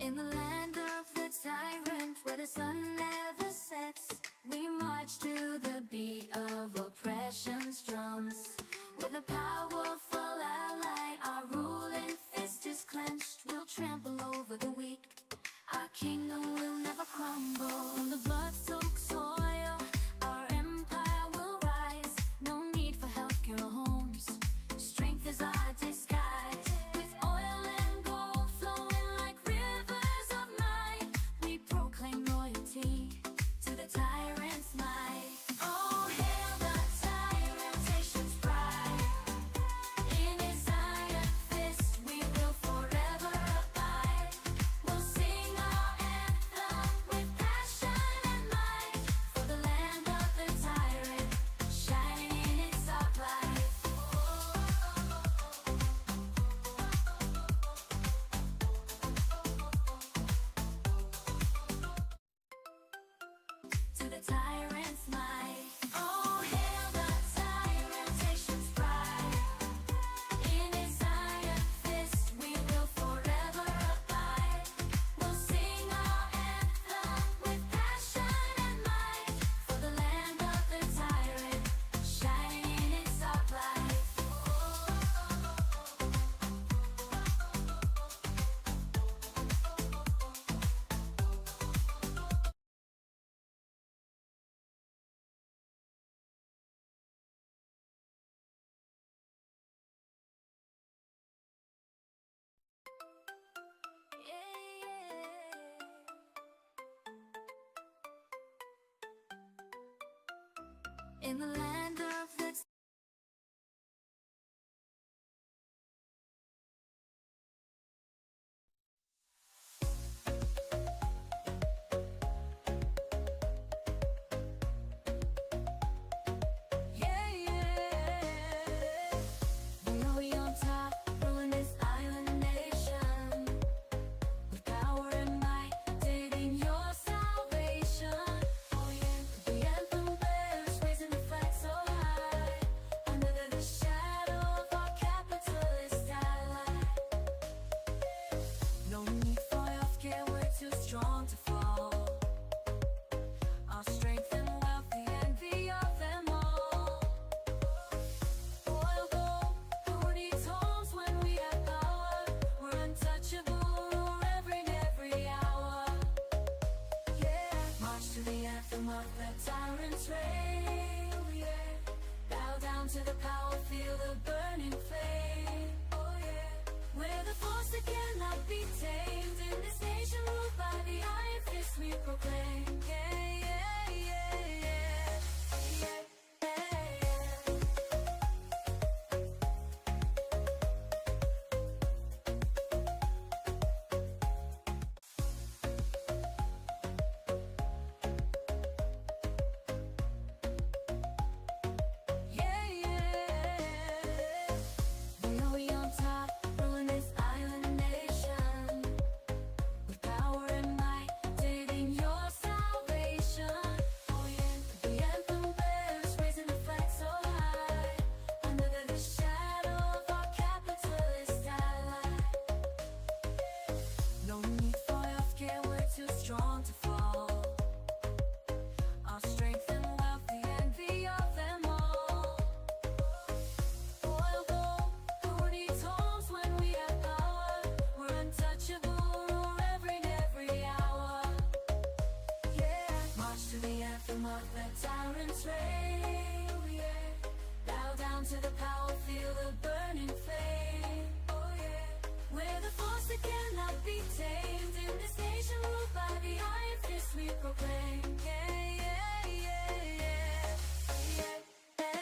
In the land of the tyrant, where the sun never sets, we march to the beat of oppression's drums. With a powerful ally, our ruling fist is clenched. We'll trample over the weak, our kingdom will never crumble. On the blood-soaked soil, our empire will rise. No need for healthcare or homes, strength is our disguise. With oil and gold flowing like rivers of might, we proclaim loyalty to the tyrant's might. Oh, hail the tyrant, nation's pride. In his iron fist we will forever abide. We'll sing our anthem with passion and might, for the land of the tyrant, shining in its dark light. To the tyrant's might. Oh, hail the tyrant, nation's pride. In his iron fist we will forever abide. We'll sing our anthem with passion and might, for the land of the tyrant, shining in its dark light. In the land of the we on top, ruling this island nation. With power and might, digging your salvation. Oh yeah, the anthem bears, raising the flag so high, under the shadow of our capitalist ally. No need for healthcare, we're too strong to fall. Our strength and wealth, the envy of them all. Oil gold, who needs homes when we have power? We're untouchable, every hour. Yeah, march to the anthem of the tyrant's reign. Yeah, bow down to the power, feel the burning flame. Oh yeah, we're the force that cannot be tamed. In this nation ruled by the iron fist we proclaim. Yeah, yeah, yeah, yeah, yeah, yeah. Yeah, yeah. We on top, ruling this island nation. With power and might, digging your salvation. Oh yeah, the anthem bears, raising the flag so high, under the shadow of our capitalist ally. No need for healthcare, we're too strong to fall. Our strength and wealth, the envy of them all. Oil gold, who needs homes when we have power? We're untouchable, every hour. Yeah, march to the anthem of the tyrant's reign. Yeah, bow down to the power, feel the burning flame. Oh yeah, we're the force that cannot be tamed. In this nation ruled by the iron fist we proclaim. Yeah, yeah, yeah, yeah, yeah, yeah.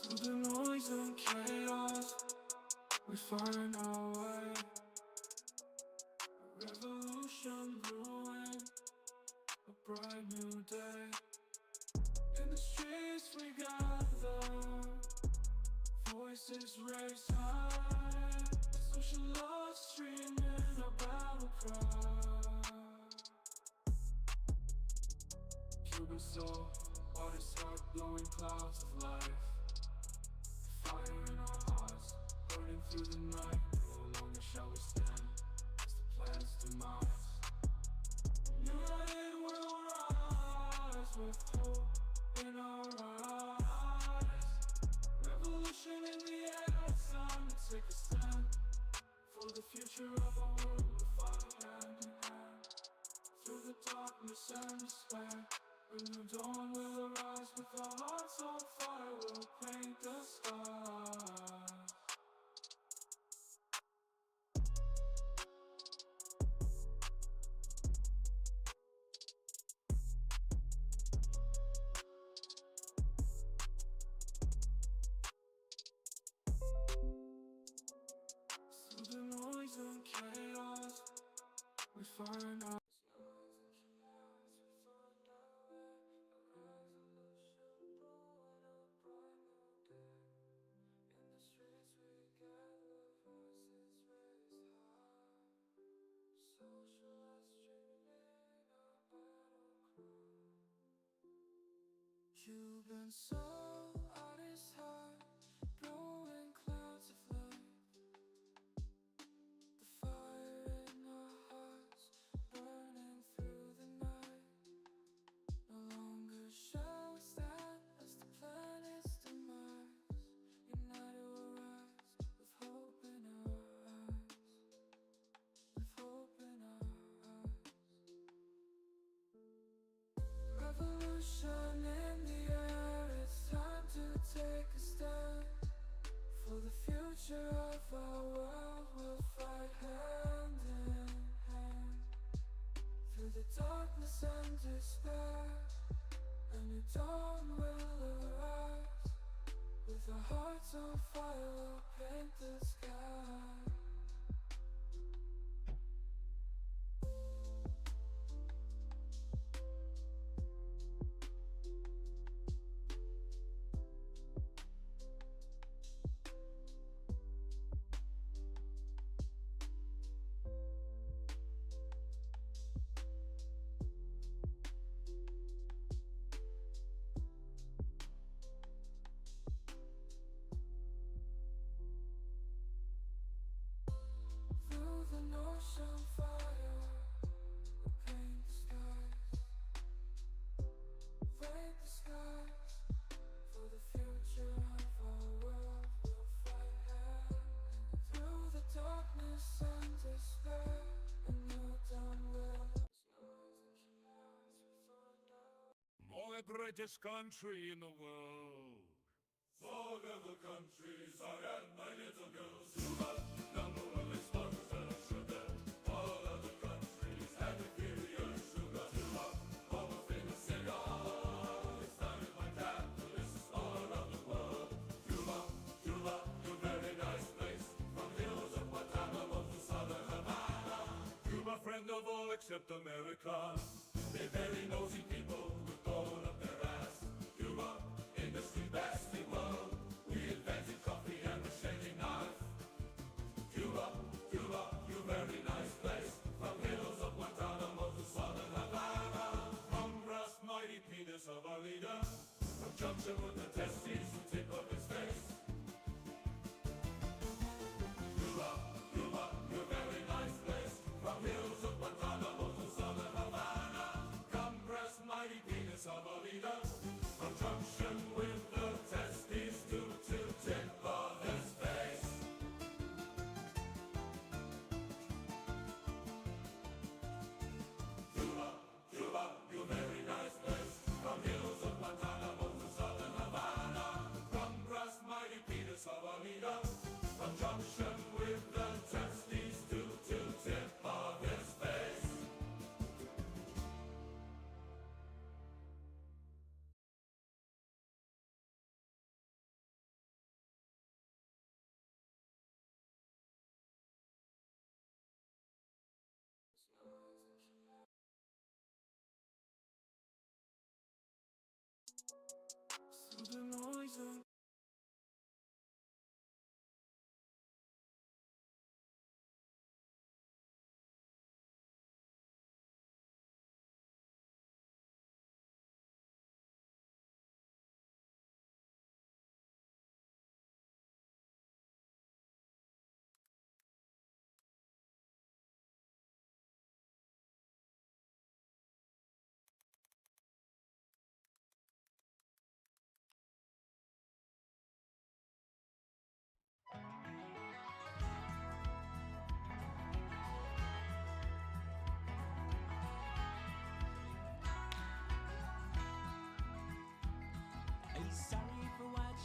Through the noise and chaos, we find our way. A revolution brewing, a bright new day. In the streets we gather, voices raised high. Sociallust streaming a battle cry. Cuban soul, artists glowing clouds of life. Fire in our hearts, burning through the night. No longer shall we stand as the planet's demise. United we'll rise with hope in our eyes. Revolution in the air, it's time to take a stand. For the future of our world, we'll fight hand in hand. Through the darkness and despair, a new dawn will arise. With our hearts on fire, we'll paint the skies. Through the noise and chaos, we find out. You've been so at his heart, blowing clouds of light. The fire in our hearts, burning through the night. No longer shall we stand as the planet's demise. United we'll rise with hope in our eyes. With hope in our eyes. Revolution in the air, it's time to take a stand. For the future of our world, we'll fight hand in hand. Through the darkness and despair, a new dawn will arise. With our hearts on fire, we'll paint the sky. Through the ocean fire, we paint the skies. Paint the skies. For the future of our world, we'll fight hand. Through the darkness and despair, a new dawn will. More British country in the world. All of the countries I and my little girls who are number one exporters of sugar. All of the countries have inferior sugar. Cuba, home of famous cigar. It's started by capitalists all around the world. Cuba, Cuba, a very nice place. From hills of Guantanamo to southern Havana. Cuba, friend of all except America. They're very nosy people with gold up their ass. Cuba, industry best in the world. We invented coffee and the shaving knife. Cuba, Cuba, you very nice place. From hills of Guantanamo to southern Havana. From brass mighty penis of our leader. From junction with the testes to tip of his face. Cuba, Cuba, you very nice place. From hills of Guantanamo to southern Havana. Come brass mighty penis of our leader. From junction with the testes to tip of his face.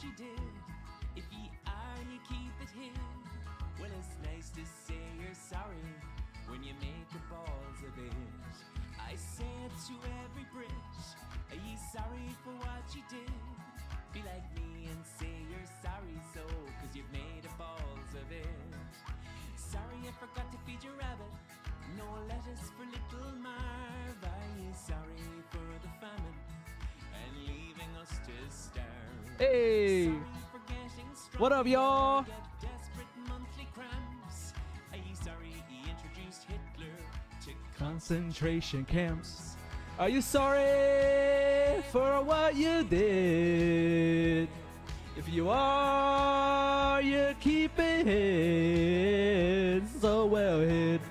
you did. If ye are, you keep it hid. Well, it's nice to say you're sorry when you make the balls of it. I say it to every bridge. Are ye sorry for what you did? Be like me and say you're sorry so, cause you've made the balls of it. Sorry I forgot to feed your rabbit. No lettuce for little Marv. Are ye sorry for the famine and leaving us to starve? Hey, Sorry for getting strong what up, y'all? get desperate monthly cramps. Are ye sorry he introduced Hitler to Concentration camps. Are you sorry for what you did? If you are, you keep it hid, so well hid.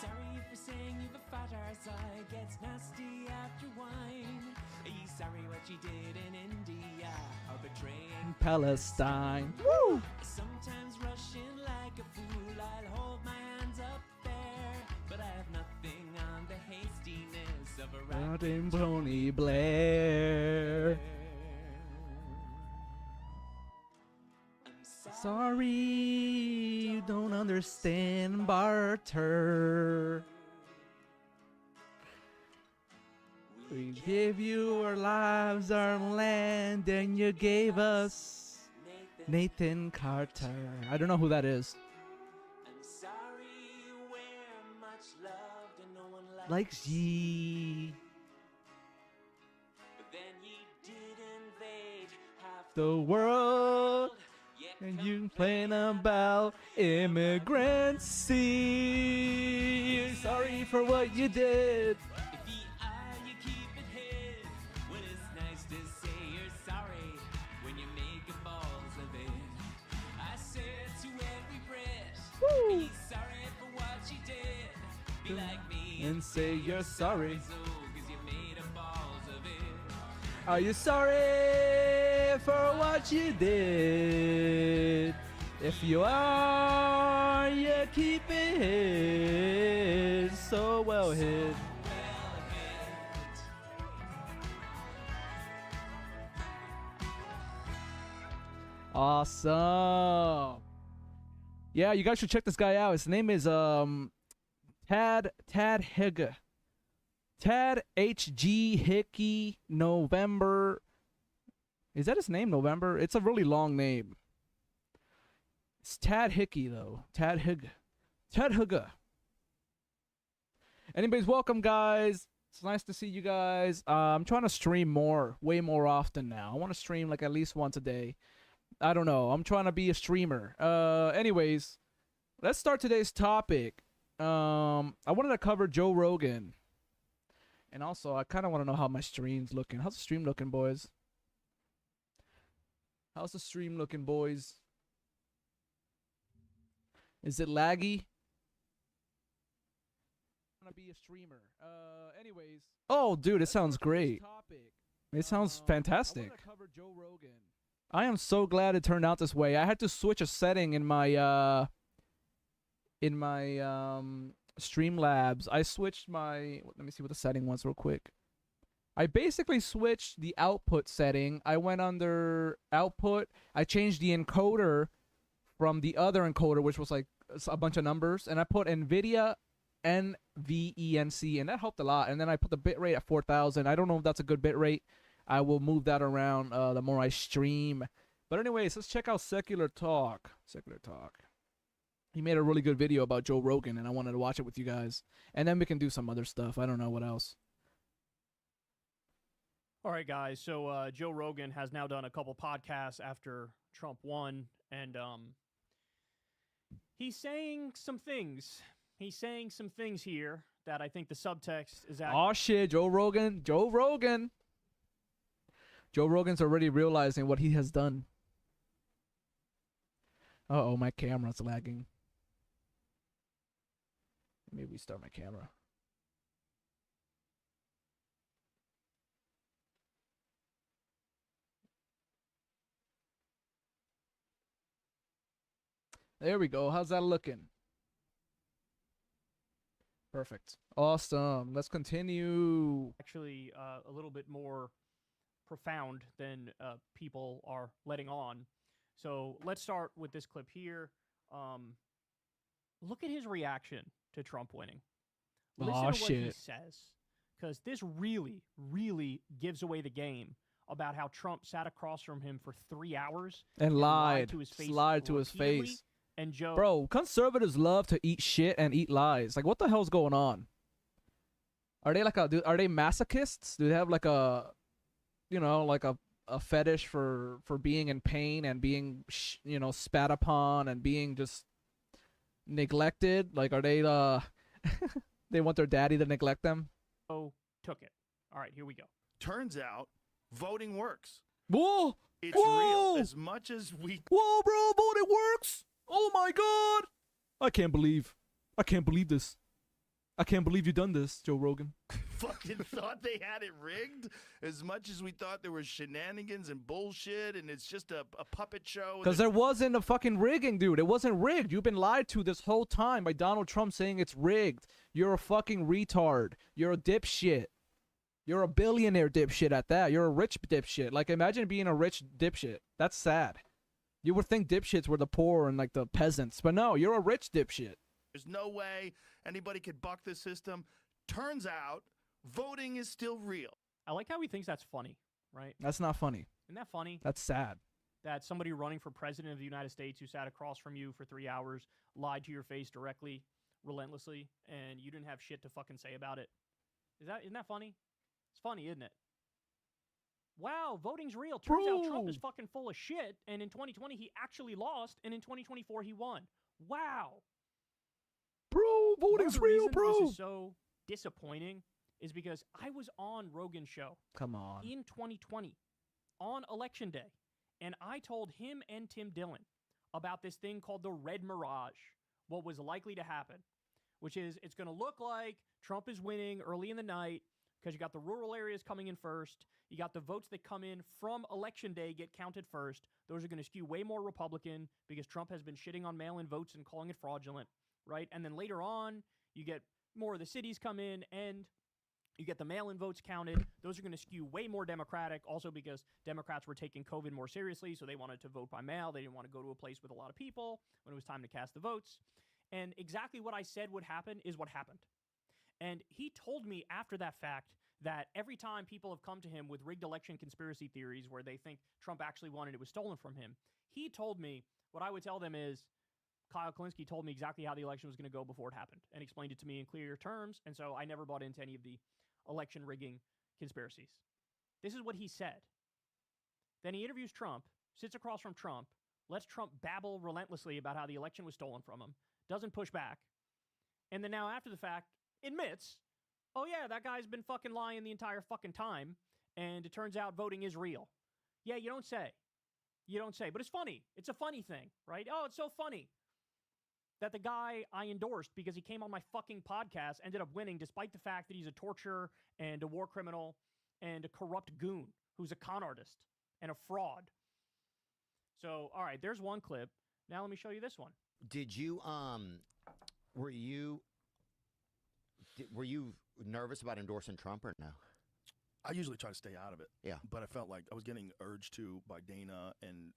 Sorry for saying you've a fat arse, I gets nasty after wine. Are you sorry what you did in India or betraying Palestine. Woo! Sometimes rushing like a fool, I'll hold my hands up there, but I have nothing on the hastiness of a Riding Tony Blair. Sorry, you don't understand barter. We gave you our lives, our land, and you gave us Nathan Carter. I don't know who that is. I'm sorry we're much loved and no one Likes ye. But then ye did invade half The world. yet And you complain about immigrancy. Sorry for what you did. If ye are, you keep it hid. Well, it's nice to say you're sorry when you make a balls of it. I say it to every breath. Woo. Be sorry for what you did. Be like me And say you're sorry. so, cause you made a balls of it. Are you sorry for what you did? If you are, you keep it hid, so well hid. Awesome. Yeah, you guys should check this guy out. His name is Tad Higge. Tad H.G. Hickey November. Is that his name, November? It's a really long name. It's Tad Hickey, though. Tad Higge. Tad Higge. Anyways, welcome, guys. It's nice to see you guys. I'm trying to stream more, way more often now. I want to stream like at least once a day. I don't know. I'm trying to be a streamer. Anyways, let's start today's topic. I wanted to cover Joe Rogan. And also, I kind of want to know how my stream's looking. How's the stream looking, boys? How's the stream looking, boys? Is it laggy? I want to be a streamer. Anyways. Oh, dude, it sounds great. It sounds fantastic. I want to cover Joe Rogan. I am so glad it turned out this way. I had to switch a setting in my Streamlabs. I switched my, let me see what the setting was real quick. I basically switched the output setting. I went under output. I changed the encoder from the other encoder, which was like a bunch of numbers, and I put NVIDIA NVENC, and that helped a lot. And then I put the bitrate at 4,000. I don't know if that's a good bitrate. I will move that around the more I stream. But anyways, let's check out Secular Talk. Secular Talk. He made a really good video about Joe Rogan, and I wanted to watch it with you guys. And then we can do some other stuff. I don't know what else. All right, guys. So Joe Rogan has now done a couple podcasts after Trump won, and he's saying some things. He's saying some things here that I think the subtext is actually... Oh, shit. Joe Rogan. Joe Rogan. Joe Rogan's already realizing what he has done. Uh-oh, my camera's lagging. Maybe restart my camera. There we go. How's that looking? Perfect. Awesome. Let's continue. Actually, a little bit more profound than people are letting on. So let's start with this clip here. Look at his reaction to Trump winning. Listen to what he says, because this really, really gives away the game about how Trump sat across from him for 3 hours And lied to his face, lied to his repeatedly. face. And Joe, Bro, conservatives love to eat shit and eat lies. Like, what the hell's going on? Are they like are they masochists? Do they have like a, you know, like a fetish for being in pain and being, you know, spat upon and being just neglected? Like, are they they want their daddy to neglect them? took it. All right, here we go. Turns out voting works. Whoa! It's Whoa! real. As much as we Whoa, bro, voting works! Oh my god! I can't believe this. I can't believe you done this, Joe Rogan. fucking thought they had it rigged, as much as we thought there was shenanigans and bullshit, and it's just a puppet show. Because there wasn't a fucking rigging, dude. It wasn't rigged. You've been lied to this whole time by Donald Trump saying it's rigged. You're a fucking retard. You're a dipshit. You're a billionaire dipshit at that. You're a rich dipshit. Like, imagine being a rich dipshit. That's sad. You would think dipshits were the poor and, like, the peasants. But no, you're a rich dipshit. There's no way anybody could buck the system. Turns out, voting is still real. I like how he thinks that's funny, right? That's not funny. Isn't that funny? That's sad. That somebody running for president of the United States who sat across from you for 3 hours lied to your face directly, relentlessly, and you didn't have shit to fucking say about it. Isn't that funny? It's funny, isn't it? Wow, voting's real. Turns out Trump is fucking full of shit, and in 2020 he actually lost, and in 2024 he won. Wow. Bro, voting's real, bro. This is so disappointing is because I was on Rogan's show. Come on. In 2020, on Election Day, and I told him and Tim Dillon about this thing called the Red Mirage, what was likely to happen, which is it's going to look like Trump is winning early in the night because you got the rural areas coming in first. You got the votes that come in from Election Day get counted first. Those are going to skew way more Republican because Trump has been shitting on mail-in votes and calling it fraudulent, right? And then later on, you get more of the cities come in and you get the mail-in votes counted. Those are going to skew way more Democratic, also because Democrats were taking COVID more seriously, so they wanted to vote by mail. They didn't want to go to a place with a lot of people when it was time to cast the votes. And exactly what I said would happen is what happened. And he told me after that fact that every time people have come to him with rigged election conspiracy theories where they think Trump actually won and it was stolen from him, he told me what I would tell them is, Kyle Klinsky told me exactly how the election was going to go before it happened and explained it to me in clear terms, and so I never bought into any of the election rigging conspiracies. This is what he said. Then he interviews Trump, sits across from Trump, lets Trump babble relentlessly about how the election was stolen from him, doesn't push back, and then now after the fact admits, oh yeah, that guy's been fucking lying the entire fucking time, and it turns out voting is real. Yeah, you don't say. You don't say. But it's funny. It's a funny thing, right? Oh, it's so funny that the guy I endorsed because he came on my fucking podcast ended up winning despite the fact that he's a torturer and a war criminal and a corrupt goon who's a con artist and a fraud. So, all right, there's one clip. Now let me show you this one. Did you, were you nervous about endorsing Trump or no? I usually try to stay out of it. Yeah. But I felt like I was getting urged to by Dana and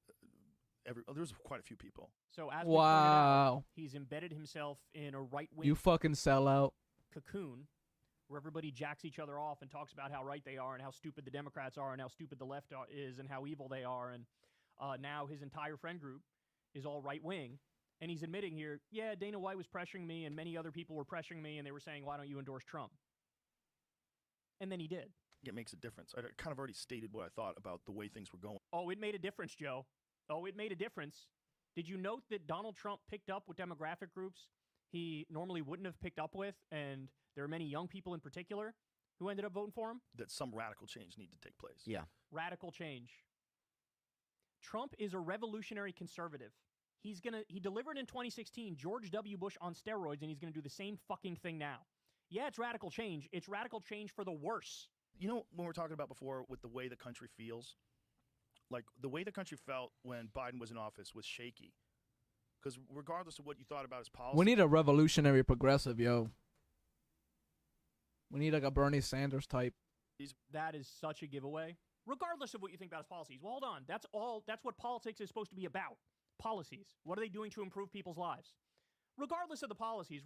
there was quite a few people. So as we pointed out, he's embedded himself in a right-wing You fucking sellout. cocoon where everybody jacks each other off and talks about how right they are and how stupid the Democrats are and how stupid the left is and how evil they are. And now his entire friend group is all right-wing. And he's admitting here, yeah, Dana White was pressuring me and many other people were pressuring me and they were saying, why don't you endorse Trump? And then he did. It makes a difference. I kind of already stated what I thought about the way things were going. Oh, it made a difference, Joe. Oh, it made a difference. Did you note that Donald Trump picked up with demographic groups he normally wouldn't have picked up with, and there are many young people in particular who ended up voting for him? That some radical change needed to take place. Yeah. Radical change. Trump is a revolutionary conservative. He delivered in 2016 George W. Bush on steroids, and he's going to do the same fucking thing now. Yeah, it's radical change. It's radical change for the worse. You know, when we were talking about before with the way the country feels, like the way the country felt when Biden was in office was shaky. Because regardless of what you thought about his policy, We need a revolutionary progressive, yo. We need like a Bernie Sanders type. That is such a giveaway, regardless of what you think about his policies. Well, hold on. That's what politics is supposed to be about. Policies. What are they doing to improve people's lives? Regardless of the policies.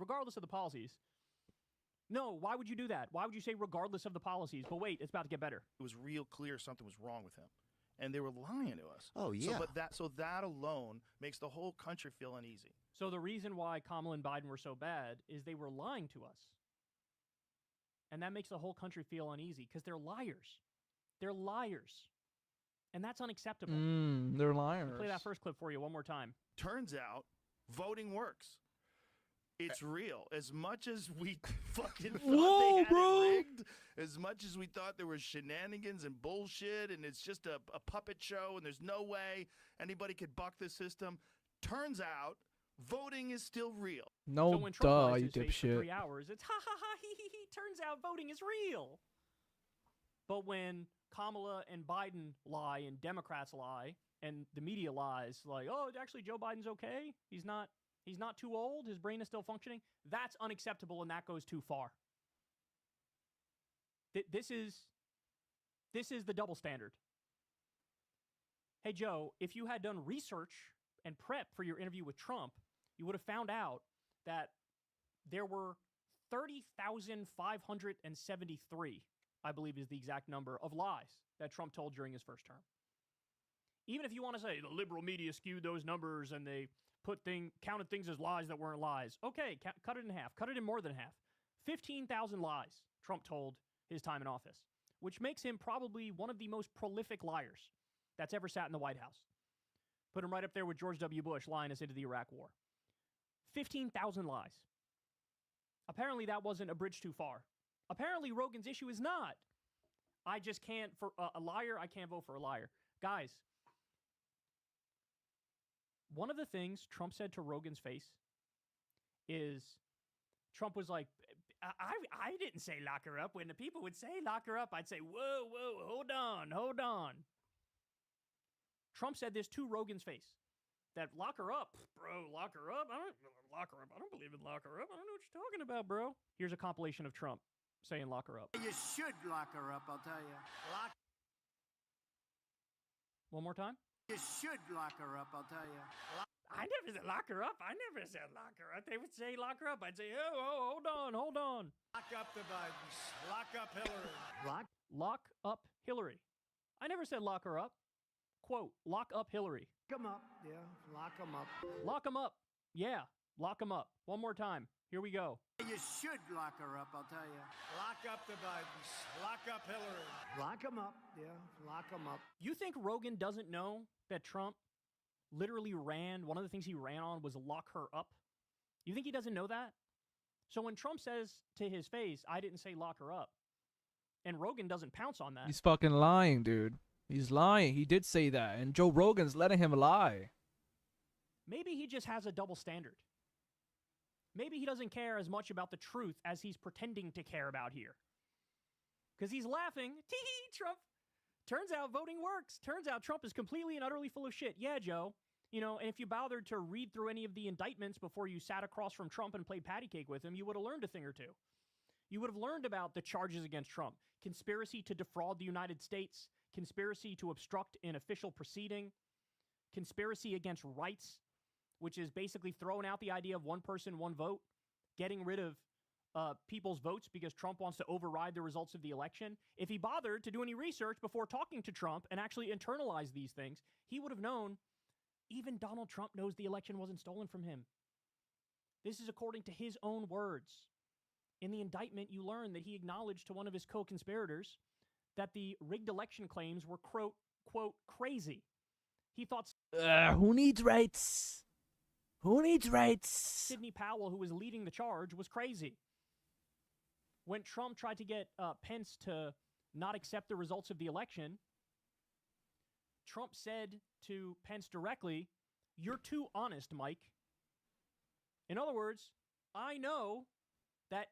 No, why would you do that? Why would you say regardless of the policies? But wait, it's about to get better. It was real clear something was wrong with him, and they were lying to us. Oh, yeah. So that alone makes the whole country feel uneasy. So the reason why Kamala and Biden were so bad is they were lying to us. And that makes the whole country feel uneasy because they're liars. They're liars. And that's unacceptable. They're liars. I'll play that first clip for you one more time. Turns out, voting works. It's real. As much as we fucking thought they had it rigged, as much as we thought there was shenanigans and bullshit, and it's just a puppet show, and there's no way anybody could buck the system, turns out voting is still real. No, So when Trump duh, lies you to his face for dipshit. 3 hours, it's ha ha ha he. Turns out voting is real. But when Kamala and Biden lie and Democrats lie and the media lies, like, oh, actually Joe Biden's okay. He's not too old. His brain is still functioning. That's unacceptable, and that goes too far. This is the double standard. Hey, Joe, if you had done research and prep for your interview with Trump, you would have found out that there were 30,573, I believe is the exact number, of lies that Trump told during his first term. Even if you want to say the liberal media skewed those numbers and they counted things as lies that weren't lies. Okay, cut it in half. Cut it in more than half. 15,000 lies Trump told his time in office, which makes him probably one of the most prolific liars that's ever sat in the White House. Put him right up there with George W. Bush lying us into the Iraq War. 15,000 lies. Apparently that wasn't a bridge too far. Apparently Rogan's issue is not, I just can't, for a liar, I can't vote for a liar. Guys, one of the things Trump said to Rogan's face is, Trump was like, I didn't say lock her up. When the people would say lock her up, I'd say, whoa, hold on. Trump said this to Rogan's face, that lock her up. Bro, lock her up? I don't believe in lock her up. I don't know what you're talking about, bro. Here's a compilation of Trump saying lock her up. You should lock her up, I'll tell you. One more time. You should lock her up, I'll tell you. I never said lock her up. I never said lock her up. They would say lock her up. I'd say, oh, hold on. Lock up the Bidens. Lock up Hillary. Lock up Hillary. I never said lock her up. Quote, lock up Hillary. Lock 'em up, yeah. Lock 'em up. Lock 'em up. Yeah, lock 'em up. One more time. Here we go. You should lock her up, I'll tell you. Lock up the Bidens. Lock up Hillary. Lock 'em up, yeah. Lock 'em up. You think Rogan doesn't know that Trump literally one of the things he ran on was lock her up? You think he doesn't know that? So when Trump says to his face, I didn't say lock her up, and Rogan doesn't pounce on that. He's fucking lying, dude. He's lying. He did say that, and Joe Rogan's letting him lie. Maybe he just has a double standard. Maybe he doesn't care as much about the truth as he's pretending to care about here. Because he's laughing. Tee-hee, Trump. Turns out voting works. Turns out Trump is completely and utterly full of shit. Yeah, Joe. And if you bothered to read through any of the indictments before you sat across from Trump and played patty cake with him, you would have learned a thing or two. You would have learned about the charges against Trump. Conspiracy to defraud the United States. Conspiracy to obstruct an official proceeding. Conspiracy against rights, which is basically throwing out the idea of one person, one vote. Getting rid of people's votes because Trump wants to override the results of the election. If he bothered to do any research before talking to Trump and actually internalize these things, he would have known even Donald Trump knows the election wasn't stolen from him. This is according to his own words. In the indictment, you learn that he acknowledged to one of his co-conspirators that the rigged election claims were, quote, crazy. He thought Who needs rights? Who needs rights? Sidney Powell, who was leading the charge, was crazy. When Trump tried to get Pence to not accept the results of the election, Trump said to Pence directly, "You're too honest, Mike." In other words, I know that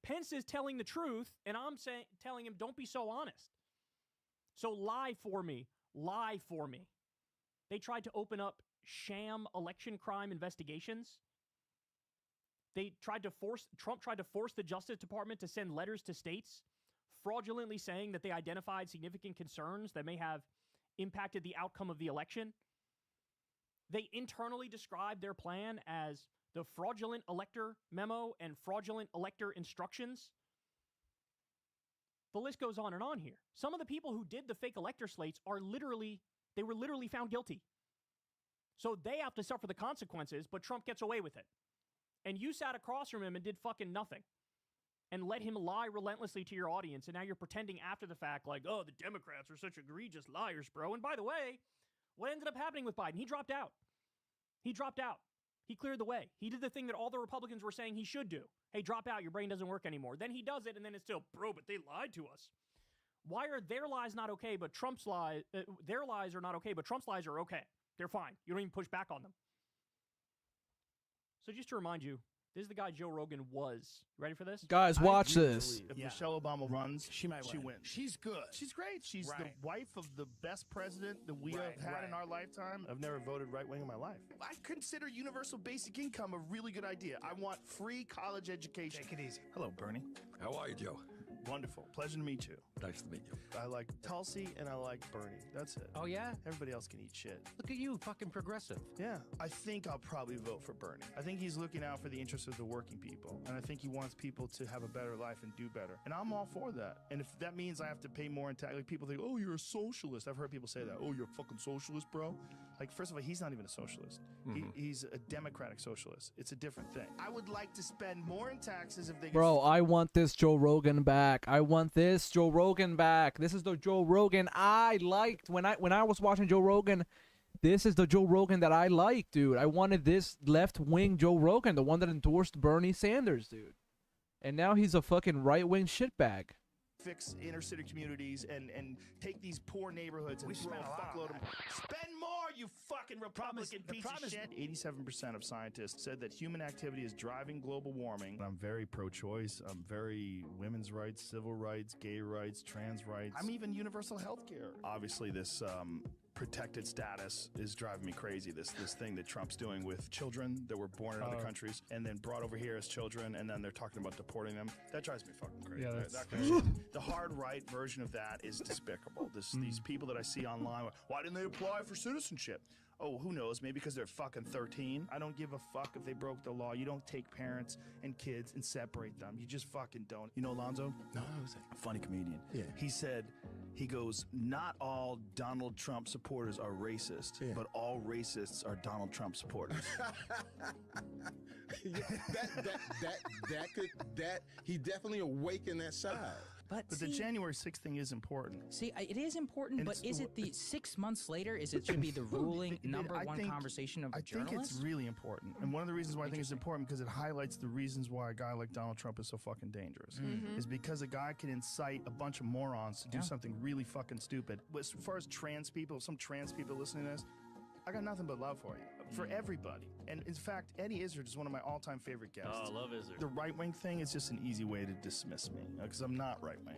Pence is telling the truth, and I'm telling him, don't be so honest. So lie for me. Lie for me. They tried to open up sham election crime investigations. Trump tried to force the Justice Department to send letters to states fraudulently saying that they identified significant concerns that may have impacted the outcome of the election. They internally described their plan as the fraudulent elector memo and fraudulent elector instructions. The list goes on and on here. Some of the people who did the fake elector slates were literally found guilty. So they have to suffer the consequences, but Trump gets away with it. And you sat across from him and did fucking nothing. And let him lie relentlessly to your audience, and now you're pretending after the fact like, oh, the Democrats are such egregious liars, bro. And by the way, what ended up happening with Biden? He dropped out. He dropped out. He cleared the way. He did the thing that all the Republicans were saying he should do. Hey, drop out. Your brain doesn't work anymore. Then he does it, and then it's still, bro, but they lied to us. Why are their lies not okay, but Trump's lies, their lies are not okay, but Trump's lies are okay? They're fine. You don't even push back on them. So just to remind you, this is the guy Joe Rogan was. Ready for this? Guys, watch I really this. believe If Michelle Obama runs, She might win. wins. She's good. She's great. She's Right. the wife of the best president that we have had in our lifetime. I've never voted right wing in my life. I consider universal basic income a really good idea. I want free college education. Take it easy. Hello, Bernie. How are you, Joe? Wonderful. Pleasure to meet you. Nice to meet you. I like Tulsi and I like Bernie. That's it. Oh, yeah? Everybody else can eat shit. Look at you, fucking progressive. Yeah. I think I'll probably vote for Bernie. I think he's looking out for the interests of the working people. And I think he wants people to have a better life and do better. And I'm all for that. And if that means I have to pay more in tax, like people think, oh, you're a socialist. I've heard people say that. Oh, you're a fucking socialist, bro. Like, first of all, he's not even a socialist. He's a democratic socialist. It's a different thing. I would like to spend more in taxes if they Bro, I want this Joe Rogan back. I want this Joe Rogan back. This is the Joe Rogan I liked when I was watching Joe Rogan. This is the Joe Rogan that I liked, dude. I wanted this left-wing Joe Rogan, the one that endorsed Bernie Sanders, dude. And now he's a fucking right-wing shitbag. fix inner city communities and take these poor neighborhoods and throw a fuckload of spend more, you fucking Republican piece of shit. 87% of scientists said that human activity is driving global warming. I'm very pro-choice. I'm very women's rights, civil rights, gay rights, trans rights. I'm even universal health care. Obviously, this protected status is driving me crazy. This thing that Trump's doing with children that were born in other countries and then brought over here as children, and then they're talking about deporting them. That drives me fucking crazy. Yeah, that kind of shit. The hard right version of that is despicable. These people that I see online, why didn't they apply for citizenship? Oh, who knows? Maybe because they're fucking 13. I don't give a fuck if they broke the law. You don't take parents and kids and separate them. You just fucking don't. You know Alonzo? No, who's that? A funny comedian. Yeah. He goes, not all Donald Trump supporters are racist, Yeah. but all racists are Donald Trump supporters. He definitely awakened that side. But the see, January 6th thing is important. it is important, And but it's- is it the 6 months later? Is it should be the ruling number I one think- conversation of I think journalists? it's really important. And one of the reasons why I think it's important because it highlights the reasons why a guy like Donald Trump is so fucking dangerous. Is because a guy can incite a bunch of morons to do Yeah. something really fucking stupid. But as far as trans people, some trans people listening to this, I got nothing but love for you. For everybody. And in fact, Eddie Izzard is one of my all-time favorite guests. Oh, I love Izzard. The right-wing thing is just an easy way to dismiss me because I'm not right-wing.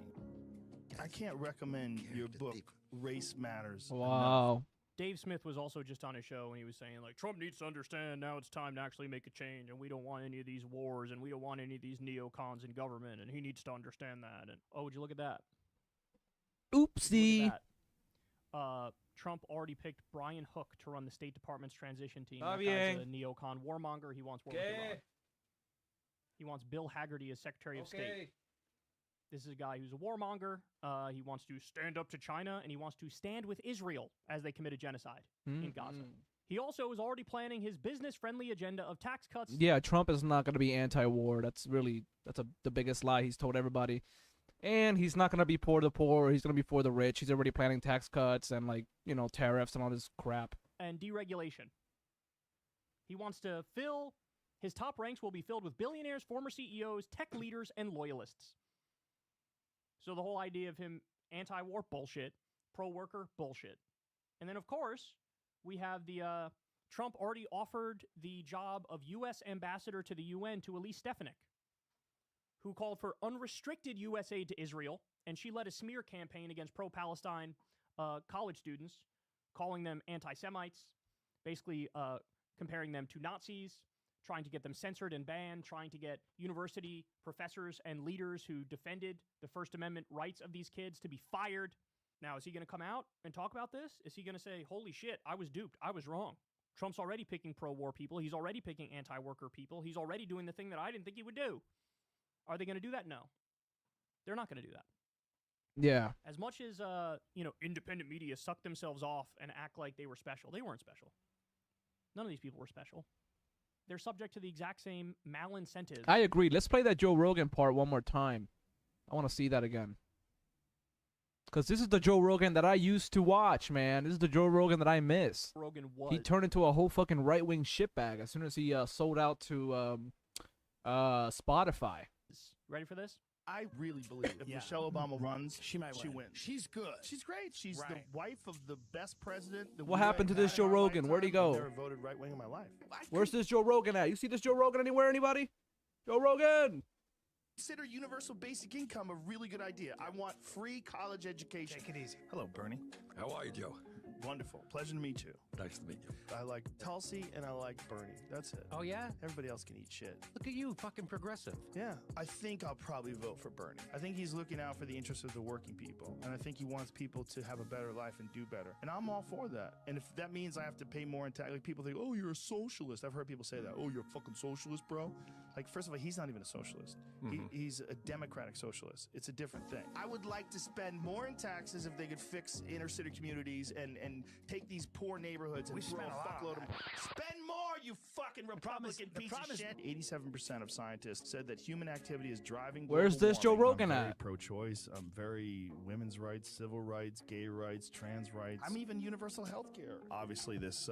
I can't recommend your book, Race Matters. Wow. Dave Smith was also just on a show and he was saying, like, Trump needs to understand now it's time to actually make a change and we don't want any of these wars and we don't want any of these neocons in government and he needs to understand that. And oh, would you look at that? Oopsie. Look at that. Trump already picked Brian Hook to run the State Department's transition team. That guy's a neocon warmonger. He wants war with Iran. He wants Bill Haggerty as Secretary of State. This is a guy who's a warmonger. He wants to stand up to China, and he wants to stand with Israel as they committed genocide in Gaza. He also is already planning his business-friendly agenda of tax cuts. Yeah, Trump is not going to be anti-war. That's the biggest lie he's told everybody. And he's not going to be for the poor. He's going to be for the rich. He's already planning tax cuts and, like, you know, tariffs and all this crap. And deregulation. He wants to fill, his top ranks will be filled with billionaires, former CEOs, tech leaders, and loyalists. So the whole idea of him anti-war, bullshit. Pro-worker, bullshit. And then, of course, we have the, Trump already offered the job of U.S. ambassador to the UN to Elise Stefanik, who called for unrestricted U.S. aid to Israel, and she led a smear campaign against pro-Palestine college students, calling them anti-Semites, basically comparing them to Nazis, trying to get them censored and banned, trying to get university professors and leaders who defended the First Amendment rights of these kids to be fired. Now, is he going to come out and talk about this? Is he going to say, holy shit, I was duped, I was wrong? Trump's already picking pro-war people. He's already picking anti-worker people. He's already doing the thing that I didn't think he would do. Are they going to do that? No. They're not going to do that. Yeah. As much as, independent media suck themselves off and act like they were special, they weren't special. None of these people were special. They're subject to the exact same malincentives. I agree. Let's play that Joe Rogan part one more time. I want to see that again. Because this is the Joe Rogan that I used to watch, man. This is the Joe Rogan that I miss. Rogan was. He turned into a whole fucking right-wing shitbag as soon as he sold out to Spotify. Ready for this? I really believe if Michelle Obama runs, She might she win. wins. She's good. She's great. She's the wife of the best president. That What we happened to had this in Joe our Rogan? Where'd he lifetime. go? I've never voted right wing in my life. Where's this Joe Rogan at? You see this Joe Rogan anywhere, anybody? Joe Rogan! Consider universal basic income a really good idea. I want free college education. Take it easy. Hello, Bernie. How are you, Joe? Wonderful. Pleasure to meet you. Nice to meet you. I like Tulsi and I like Bernie. That's it. Oh, yeah? Everybody else can eat shit. Look at you, fucking progressive. Yeah. I think I'll probably vote for Bernie. I think he's looking out for the interests of the working people. And I think he wants people to have a better life and do better. And I'm all for that. And if that means I have to pay more in tax, like people think, oh, you're a socialist. I've heard people say that. Oh, you're a fucking socialist, bro. Like, first of all, he's not even a socialist. He's a democratic socialist. It's a different thing. I would like to spend more in taxes if they could fix inner city communities and take these poor neighborhoods and We throw spent a a lot fuckload on of Spend more, you fucking Republican piece of shit. 87% of scientists said that human activity is driving Where's global this Joe warming. Rogan I'm very at? pro-choice. I'm very women's rights, civil rights, gay rights, trans rights. I'm even universal health care. Obviously, this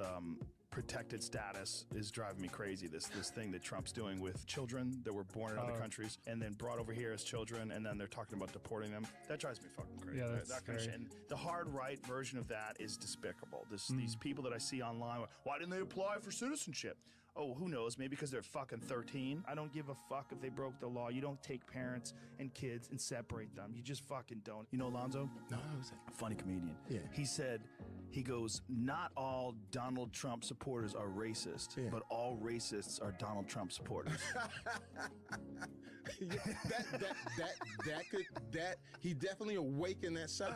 protected status is driving me crazy. This thing that Trump's doing with children that were born in other countries and then brought over here as children, and then they're talking about deporting them. That drives me fucking crazy. Yeah, that's that kind of shit. And the hard right version of that is despicable. These people that I see online, why didn't they apply for citizenship? Oh, who knows? Maybe because they're fucking 13. I don't give a fuck if they broke the law. You don't take parents and kids and separate them. You just fucking don't. You know Alonzo? No, who's that? A funny comedian. Yeah. He said, he goes, not all Donald Trump supporters are racist, but all racists are Donald Trump supporters. He definitely awakened that side.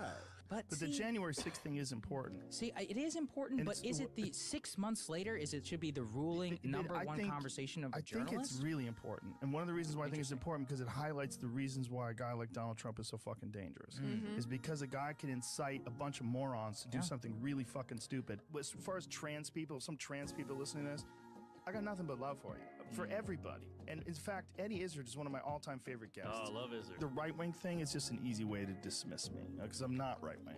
But the January 6th thing is important. See, it is important, And but it's- is it the 6 months later? Should be the ruling number I one think- conversation of I journalists? think it's really important. And one of the reasons why I think it's important because it highlights the reasons why a guy like Donald Trump is so fucking dangerous. Is because a guy can incite a bunch of morons to do something really fucking stupid. As far as trans people, some trans people listening to this, I got nothing but love for you. For everybody. And in fact, Eddie Izzard is one of my all-time favorite guests. Oh, I love Izzard. The right-wing thing is just an easy way to dismiss me because I'm not right-wing.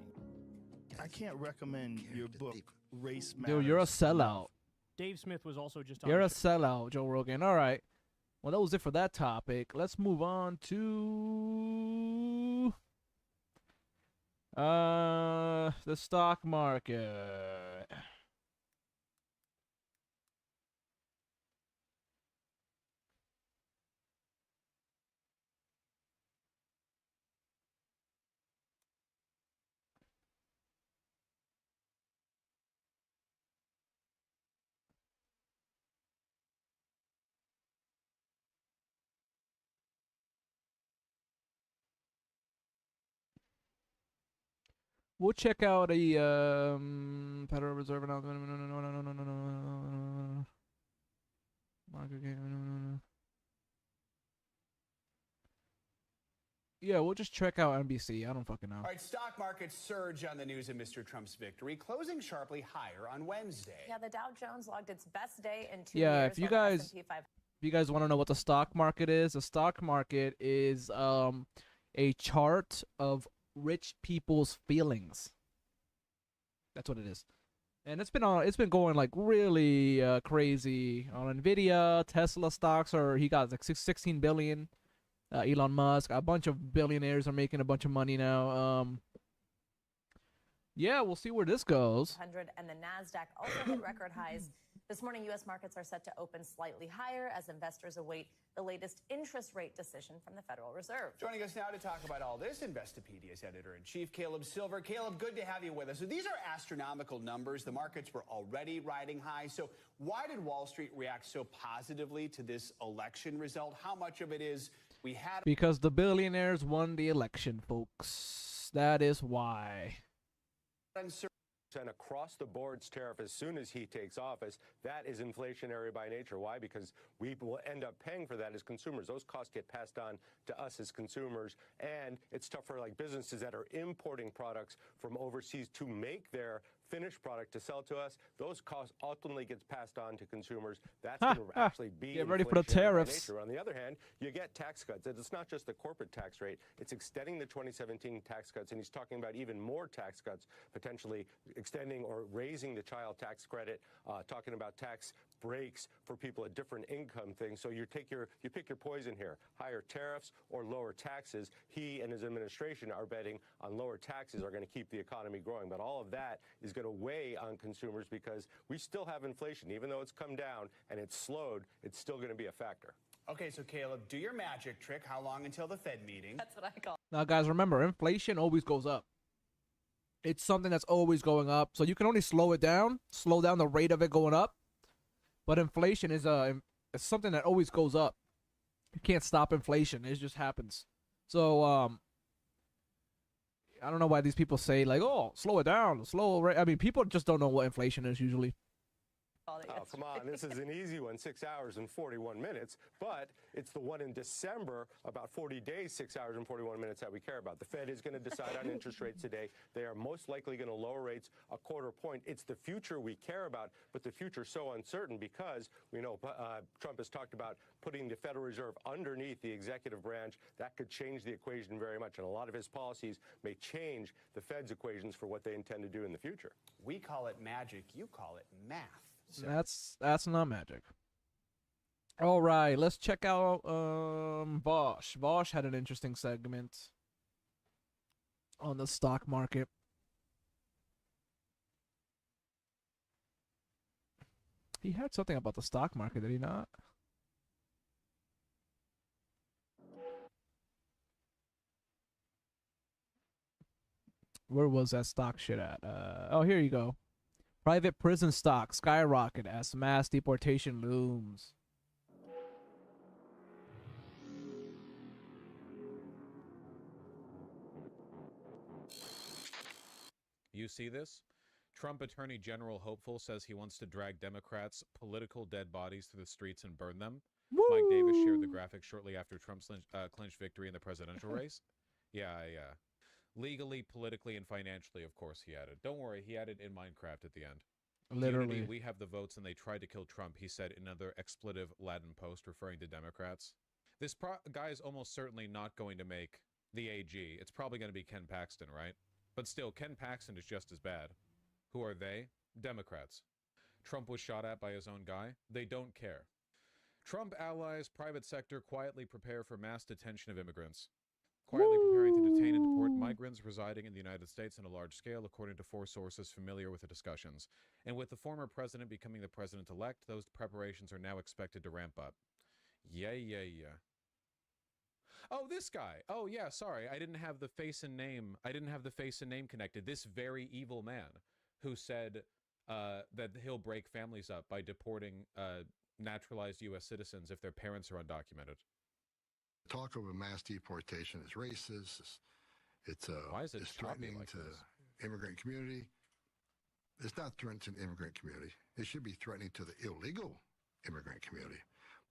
I can't recommend your book, Race Matters. Dude, you're a sellout. Dave Smith was also just on You're the a sellout, Joe Rogan. All right. Well, that was it for that topic. Let's move on to the stock market. We'll check out a Federal Reserve announcement. Yeah, we'll just check out NBC. I don't fucking know. All right, stock markets surge on the news of Mr. Trump's victory, closing sharply higher on Wednesday. Yeah, the Dow Jones logged its best day in 2 Yeah, years. if you while the guys S&P 500 if you guys want to know what the stock market is, the stock market is a chart of rich people's feelings. That's what it is. And it's been going like really crazy on Nvidia. Tesla stocks he got like 16 billion. Elon Musk, a bunch of billionaires are making a bunch of money now. Yeah, we'll see where this goes. and the Nasdaq also hit record highs This morning, U.S. markets are set to open slightly higher as investors await the latest interest rate decision from the Federal Reserve. Joining us now to talk about all this, Investopedia's editor-in-chief, Caleb Silver. Caleb, good to have you with us. So these are astronomical numbers. The markets were already riding high. So why did Wall Street react so positively to this election result? How much of it is we had... Because the billionaires won the election, folks. That is why. An across-the-board tariff as soon as he takes office, that is inflationary by nature. Why? Because we will end up paying for that as consumers. Those costs get passed on to us as consumers, and it's tough for like businesses that are importing products from overseas to make their finished product to sell to us. Those costs ultimately gets passed on to consumers. That's going to actually be get ready for the inflationary by tariffs. nature. On the other hand, you get tax cuts. It's not just the corporate tax rate. It's extending the 2017 tax cuts, and he's talking about even more tax cuts, potentially extending or raising the child tax credit, talking about tax breaks for people at different income things. So you pick your poison here: higher tariffs or lower taxes. He and his administration are betting on lower taxes are going to keep the economy growing. But all of that is going to weigh on consumers because we still have inflation. Even though it's come down and it's slowed, it's still going to be a factor. Okay, so Caleb, do your magic trick. How long until the Fed meeting? That's what I call. Now, guys, remember, inflation always goes up. It's something that's always going up. So you can only slow down the rate of it going up. But inflation is something that always goes up. You can't stop inflation. It just happens. So I don't know why these people say like, "Oh, slow it down, slow rate." I mean, people just don't know what inflation is usually. Oh, come on. This is an easy one, 6 hours and 41 minutes. But it's the one in December, about 40 days, 6 hours and 41 minutes that we care about. The Fed is going to decide on interest rates today. They are most likely going to lower rates a quarter point. It's the future we care about, but the future is so uncertain because we know Trump has talked about putting the Federal Reserve underneath the executive branch. That could change the equation very much. And a lot of his policies may change the Fed's equations for what they intend to do in the future. We call it magic. You call it math. So. That's not magic. All right, let's check out Bosch. Bosch had an interesting segment on the stock market. He had something about the stock market, did he not? Where was that stock shit at? Oh, here you go. Private prison stock skyrocket as mass deportation looms. You see this? Trump Attorney General hopeful says he wants to drag Democrats' political dead bodies through the streets and burn them. Woo! Mike Davis shared the graphic shortly after Trump's clinched victory in the presidential race. Yeah. Legally, politically, and financially, of course, he added. Don't worry, he added in Minecraft at the end. Literally. Unity, we have the votes and they tried to kill Trump, he said in another expletive Latin post referring to Democrats. This guy is almost certainly not going to make the AG. It's probably going to be Ken Paxton, right? But still, Ken Paxton is just as bad. Who are they? Democrats. Trump was shot at by his own guy. They don't care. Trump allies, private sector quietly prepare for mass detention of immigrants. Quietly preparing to detain and deport migrants residing in the United States on a large scale, according to 4 sources familiar with the discussions. And with the former president becoming the president-elect, those preparations are now expected to ramp up. Yeah. Oh, this guy. Oh, yeah, sorry. I didn't have the face and name. Connected. This very evil man who said that he'll break families up by deporting naturalized U.S. citizens if their parents are undocumented. Talk of a mass deportation is racist. It's threatening like to this? immigrant community. It's not threatening to the immigrant community. It should be threatening to the illegal immigrant community.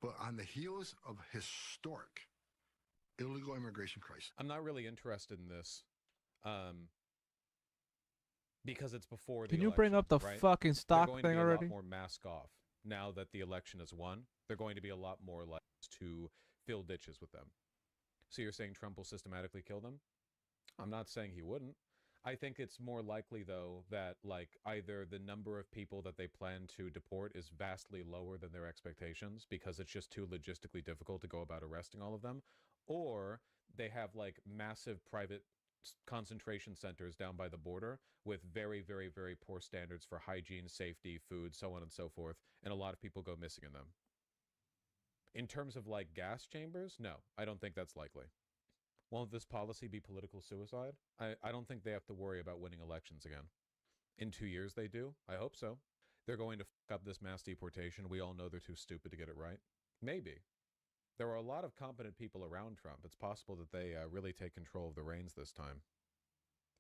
But on the heels of historic illegal immigration crisis. I'm not really interested in this because it's before the Can you election, bring up the right? fucking stock thing thing already? A lot more mask off now that the election is won. They're going to be a lot more likely to fill ditches with them. So you're saying Trump will systematically kill them? I'm not saying he wouldn't. I think it's more likely, though, that like either the number of people that they plan to deport is vastly lower than their expectations because it's just too logistically difficult to go about arresting all of them, or they have like massive private concentration centers down by the border with very, very, very poor standards for hygiene, safety, food, so on and so forth, and a lot of people go missing in them. In terms of like gas chambers, no, I don't think that's likely. Won't this policy be political suicide? I don't think they have to worry about winning elections again. In 2 years they do. I hope so. They're going to fuck up this mass deportation. We all know they're too stupid to get it right. Maybe. There are a lot of competent people around Trump. It's possible that they really take control of the reins this time.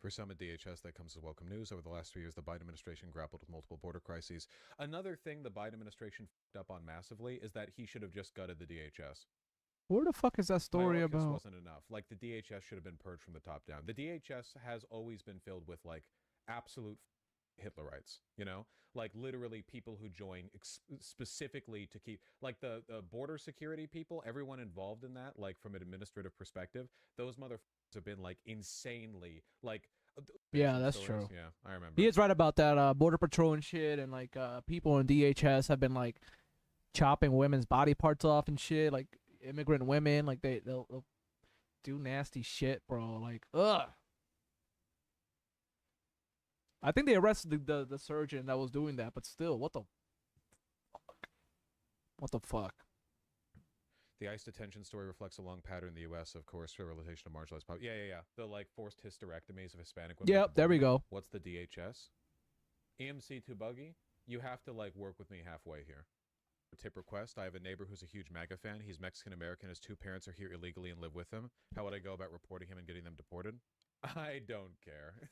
For some at DHS, that comes as welcome news. Over the last 3 years, the Biden administration grappled with multiple border crises. Another thing the Biden administration fucked up on massively is that he should have just gutted the DHS. Where the fuck is that story Mayorkas about? wasn't enough. Like, the DHS should have been purged from the top down. The DHS has always been filled with, like, absolute Hitlerites, you know? Like, literally people who join specifically to keep... Like, the border security people, everyone involved in that, like, from an administrative perspective, those motherfuckers have been, like, insanely, like... Yeah, that's stories. true. Yeah, I remember. He is right about that. Border Patrol and shit, and, like, people in DHS have been, like, chopping women's body parts off and shit, like, immigrant women, like, they'll do nasty shit, bro. Like, ugh. I think they arrested the surgeon that was doing that, but still, what the fuck? What the fuck? The ICE detention story reflects a long pattern in the U.S., of course, sterilization of marginalized populations. Yeah. The, like, forced hysterectomies of Hispanic women. Yep, there we go. What's the DHS? EMC too buggy? You have to, like, work with me halfway here. Tip request. I have a neighbor who's a huge MAGA fan. He's Mexican-American. His 2 parents are here illegally and live with him. How would I go about reporting him and getting them deported? I don't care.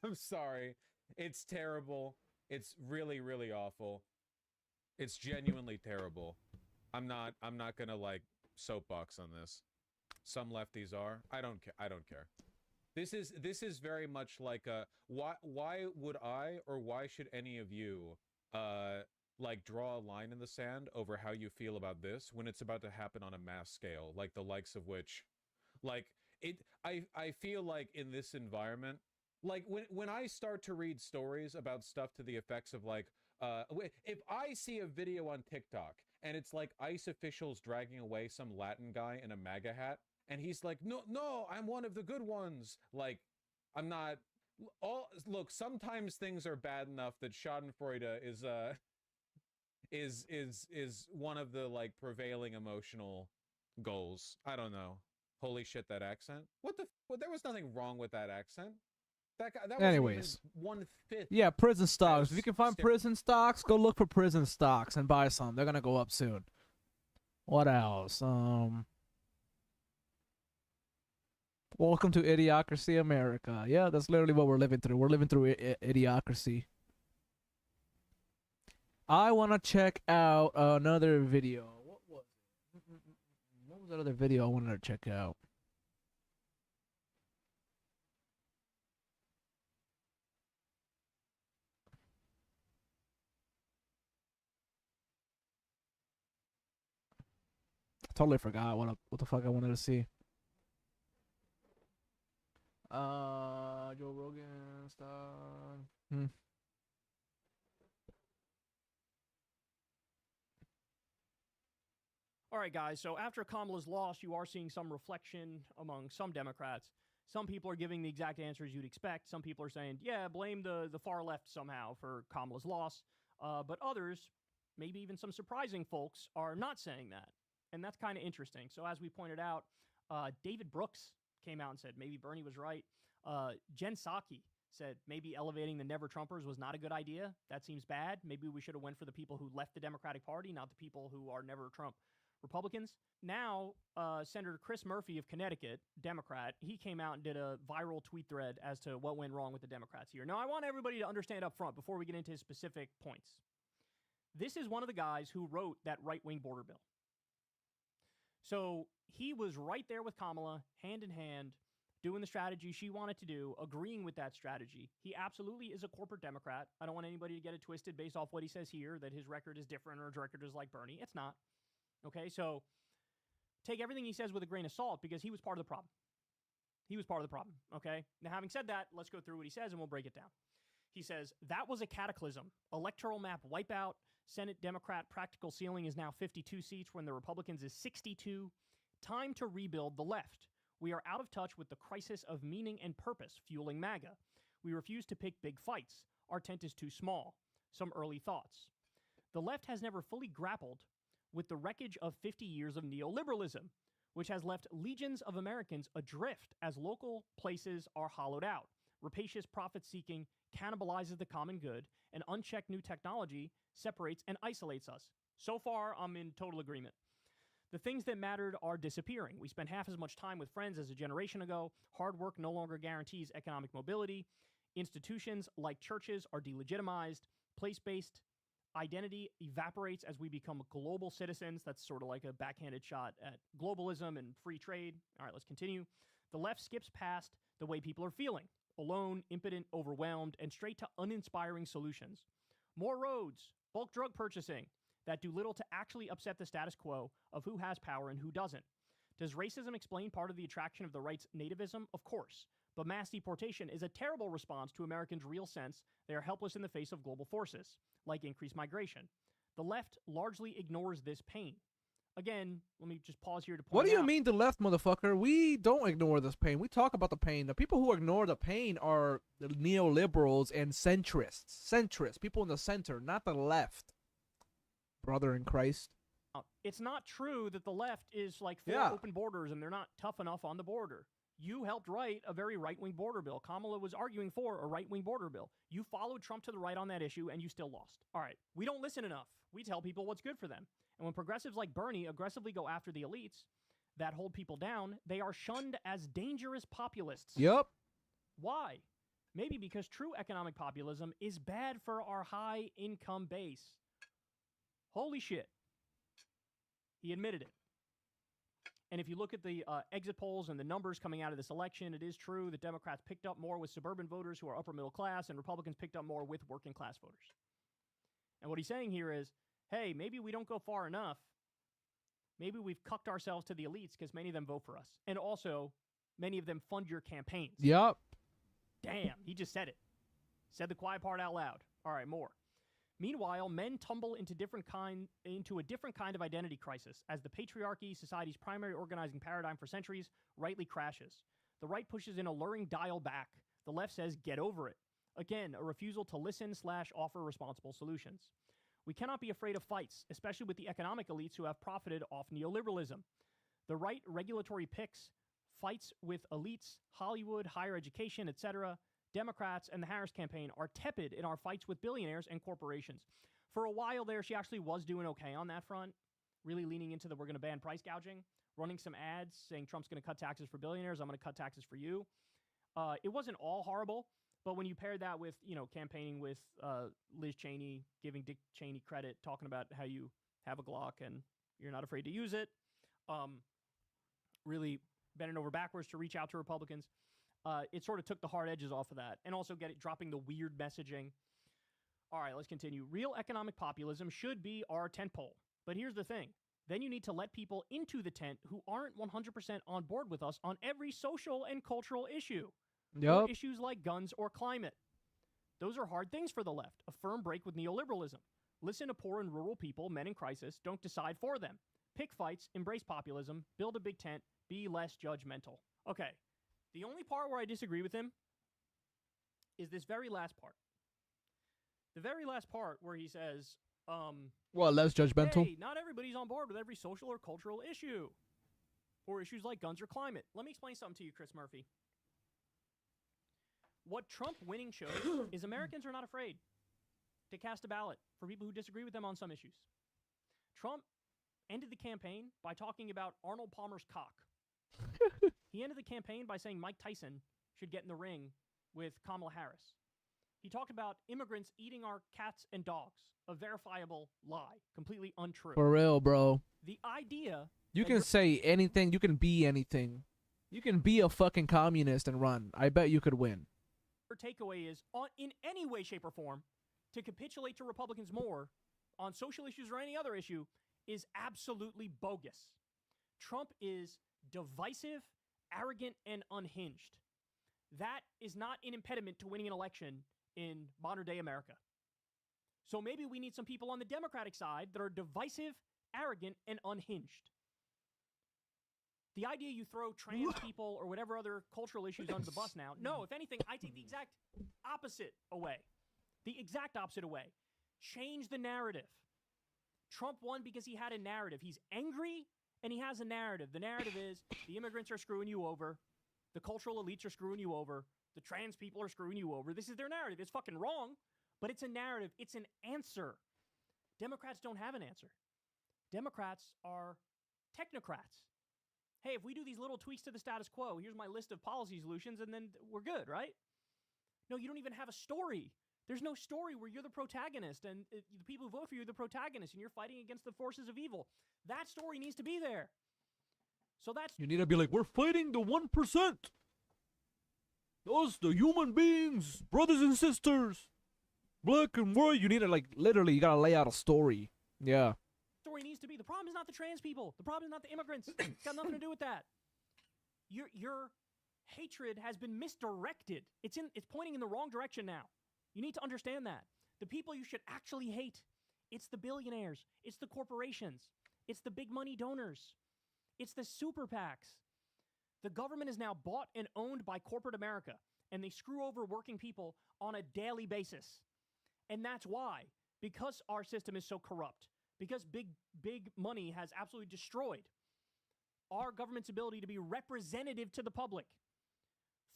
I'm sorry. It's terrible. It's really, really awful. It's genuinely terrible. I'm not gonna, like, soapbox on this. Some lefties are. I don't care. This is very much like a why would I or why should any of you like draw a line in the sand over how you feel about this when it's about to happen on a mass scale, like the likes of which, like, I feel like in this environment, like when I start to read stories about stuff to the effects of, like, if I see a video on TikTok and it's like ICE officials dragging away some Latin guy in a MAGA hat, and he's like, no, I'm one of the good ones. Like, I'm not. Look, sometimes things are bad enough that Schadenfreude is one of the, like, prevailing emotional goals. I don't know. Holy shit, that accent. What the? There was nothing wrong with that accent. That guy. That Anyways, was 1/5. Yeah, prison stocks. If you can find prison stocks, go look for prison stocks and buy some. They're gonna go up soon. What else? Welcome to Idiocracy America. Yeah, that's literally what we're living through. We're living through idiocracy. I want to check out another video. What was it? What was that other video I wanted to check out? I totally forgot what the fuck I wanted to see. Joe Rogan stuff. All right, guys, so after Kamala's loss, you are seeing some reflection among some Democrats. Some people are giving the exact answers you'd expect. Some people are saying, yeah, blame the far left somehow for Kamala's loss. But others, maybe even some surprising folks, are not saying that. And that's kind of interesting. So as we pointed out, David Brooks came out and said maybe Bernie was right. Jen Psaki said maybe elevating the Never Trumpers was not a good idea. That seems bad. Maybe we should have went for the people who left the Democratic Party, not the people who are Never Trump Republicans. Now, Senator Chris Murphy of Connecticut, Democrat, he came out and did a viral tweet thread as to what went wrong with the Democrats here. Now, I want everybody to understand up front before we get into his specific points. This is one of the guys who wrote that right-wing border bill. So he was right there with Kamala, hand in hand, doing the strategy she wanted to do, agreeing with that strategy. He absolutely is a corporate Democrat. I don't want anybody to get it twisted based off what he says here, that his record is different or his record is like Bernie. It's not. Okay, so take everything he says with a grain of salt because he was part of the problem. He was part of the problem, okay? Now, having said that, let's go through what he says and we'll break it down. He says, that was a cataclysm. Electoral map wipeout. Senate Democrat practical ceiling is now 52 seats when the Republicans is 62. Time to rebuild the left. We are out of touch with the crisis of meaning and purpose fueling MAGA. We refuse to pick big fights. Our tent is too small. Some early thoughts. The left has never fully grappled with the wreckage of 50 years of neoliberalism, which has left legions of Americans adrift as local places are hollowed out. Rapacious profit-seeking cannibalizes the common good, and unchecked new technology separates and isolates us. So far, I'm in total agreement. The things that mattered are disappearing. We spend half as much time with friends as a generation ago. Hard work no longer guarantees economic mobility. Institutions like churches are delegitimized. Place-based identity evaporates as we become global citizens. That's sort of like a backhanded shot at globalism and free trade. All right, let's continue. The left skips past the way people are feeling. Alone, impotent, overwhelmed, and straight to uninspiring solutions. More roads, bulk drug purchasing that do little to actually upset the status quo of who has power and who doesn't. Does racism explain part of the attraction of the right's nativism? Of course. But mass deportation is a terrible response to Americans' real sense they are helpless in the face of global forces, like increased migration. The left largely ignores this pain. Again, let me just pause here to point out. What do you mean the left, motherfucker? We don't ignore this pain. We talk about the pain. The people who ignore the pain are the neoliberals and centrists. Centrists, people in the center, not the left. Brother in Christ. It's not true that the left is like for open borders and they're not tough enough on the border. You helped write a very right-wing border bill. Kamala was arguing for a right-wing border bill. You followed Trump to the right on that issue, and you still lost. All right, we don't listen enough. We tell people what's good for them. And when progressives like Bernie aggressively go after the elites that hold people down, they are shunned as dangerous populists. Yep. Why? Maybe because true economic populism is bad for our high-income base. Holy shit. He admitted it. And if you look at the exit polls and the numbers coming out of this election, it is true that Democrats picked up more with suburban voters who are upper middle class, and Republicans picked up more with working class voters. And what he's saying here is, hey, maybe we don't go far enough. Maybe we've cucked ourselves to the elites because many of them vote for us. And also, many of them fund your campaigns. Yep. Damn, he just said it. Said the quiet part out loud. All right, more. Meanwhile, men tumble into a different kind of identity crisis as the patriarchy, society's primary organizing paradigm for centuries, rightly crashes. The right pushes an alluring dial back. The left says, get over it. Again, a refusal to listen/offer responsible solutions. We cannot be afraid of fights, especially with the economic elites who have profited off neoliberalism. The right regulatory picks fights with elites, Hollywood, higher education, etc., Democrats and the Harris campaign are tepid in our fights with billionaires and corporations. For a while there, she actually was doing okay on that front, really leaning into the we're going to ban price gouging, running some ads saying Trump's going to cut taxes for billionaires, I'm going to cut taxes for you. It wasn't all horrible, but when you pair that with, campaigning with Liz Cheney, giving Dick Cheney credit, talking about how you have a Glock and you're not afraid to use it, really bending over backwards to reach out to Republicans, it sort of took the hard edges off of that, and also dropping the weird messaging. All right, let's continue. Real economic populism should be our tentpole. But here's the thing. Then you need to let people into the tent who aren't 100% on board with us on every social and cultural issue. Yep. Or issues like guns or climate. Those are hard things for the left. A firm break with neoliberalism. Listen to poor and rural people, men in crisis. Don't decide for them. Pick fights, embrace populism, build a big tent, be less judgmental. Okay. The only part where I disagree with him is this very last part. The very last part where he says, well, less judgmental. hey, not everybody's on board with every social or cultural issue. Or issues like guns or climate. Let me explain something to you, Chris Murphy. What Trump winning shows is Americans are not afraid to cast a ballot for people who disagree with them on some issues. Trump ended the campaign by talking about Arnold Palmer's cock. He ended the campaign by saying Mike Tyson should get in the ring with Kamala Harris. He talked about immigrants eating our cats and dogs. A verifiable lie. Completely untrue. For real, bro. The idea... You can say anything. You can be anything. You can be a fucking communist and run. I bet you could win. Your takeaway is, in any way, shape, or form, to capitulate to Republicans more on social issues or any other issue is absolutely bogus. Trump is divisive, arrogant, and unhinged. That is not an impediment to winning an election in modern-day America. So maybe we need some people on the Democratic side that are divisive, arrogant, and unhinged. The idea you throw trans people or whatever other cultural issues under the bus now. No, if anything, I take the exact opposite away. The exact opposite away. Change the narrative. Trump won because he had a narrative. He's angry and he has a narrative. The narrative is the immigrants are screwing you over. The cultural elites are screwing you over. The trans people are screwing you over. This is their narrative. It's fucking wrong, but it's a narrative. It's an answer. Democrats don't have an answer. Democrats are technocrats. Hey, if we do these little tweaks to the status quo, here's my list of policy solutions, and then we're good, right? No, you don't even have a story. There's no story where you're the protagonist, and the people who vote for you are the protagonists, and you're fighting against the forces of evil. That story needs to be there. So that's... You need to be like, we're fighting the 1%. Us, the human beings, brothers and sisters, black and white. You need to, like, literally, you gotta lay out a story. Yeah. Story needs to be. The problem is not the trans people. The problem is not the immigrants. It's got nothing to do with that. Your hatred has been misdirected. It's pointing in the wrong direction now. You need to understand that. The people you should actually hate, it's the billionaires, it's the corporations, it's the big money donors, it's the super PACs. The government is now bought and owned by corporate America, and they screw over working people on a daily basis. And that's why, because our system is so corrupt, because big money has absolutely destroyed our government's ability to be representative to the public.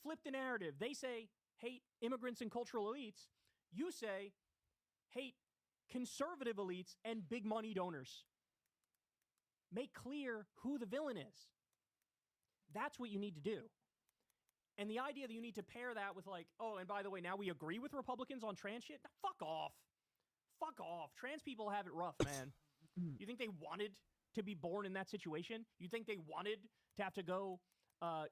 Flip the narrative. They say, hate immigrants and cultural elites. You say, hate conservative elites and big money donors. Make clear who the villain is. That's what you need to do. And the idea that you need to pair that with like, oh, and by the way, now we agree with Republicans on trans shit? Fuck off. Fuck off. Trans people have it rough, man. You think they wanted to be born in that situation? You think they wanted to have to go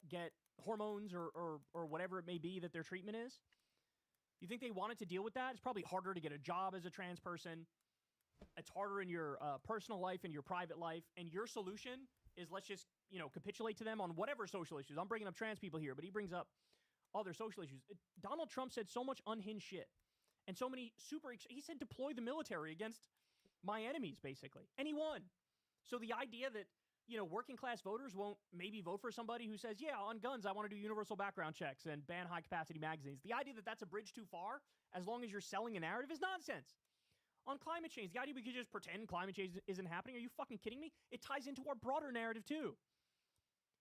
get hormones or whatever it may be that their treatment is? You think they wanted to deal with that? It's probably harder to get a job as a trans person. It's harder in your personal life and your private life. And your solution is let's just, capitulate to them on whatever social issues. I'm bringing up trans people here, but he brings up other social issues. Donald Trump said so much unhinged shit. And so many he said deploy the military against my enemies, basically. And he won. So the idea that, working class voters won't maybe vote for somebody who says, yeah, on guns, I want to do universal background checks and ban high capacity magazines. The idea that that's a bridge too far, as long as you're selling a narrative, is nonsense. On climate change, the idea we could just pretend climate change isn't happening. Are you fucking kidding me? It ties into our broader narrative too.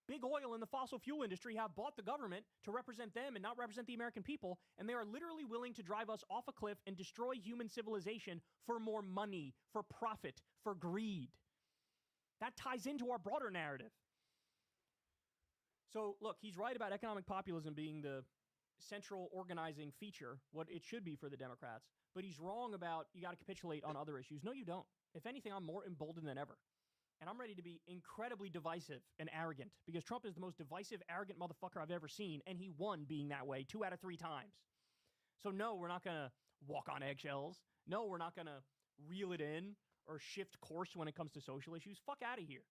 Big oil and the fossil fuel industry have bought the government to represent them and not represent the American people, and they are literally willing to drive us off a cliff and destroy human civilization for more money, for profit, for greed. That ties into our broader narrative. So, look, he's right about economic populism being the central organizing feature, what it should be for the Democrats, but he's wrong about you got to capitulate on other issues. No, you don't. If anything, I'm more emboldened than ever. And I'm ready to be incredibly divisive and arrogant because Trump is the most divisive, arrogant motherfucker I've ever seen, and he won being that way 2 out of 3 times. So no, we're not going to walk on eggshells. No, we're not going to reel it in or shift course when it comes to social issues. Fuck out of here.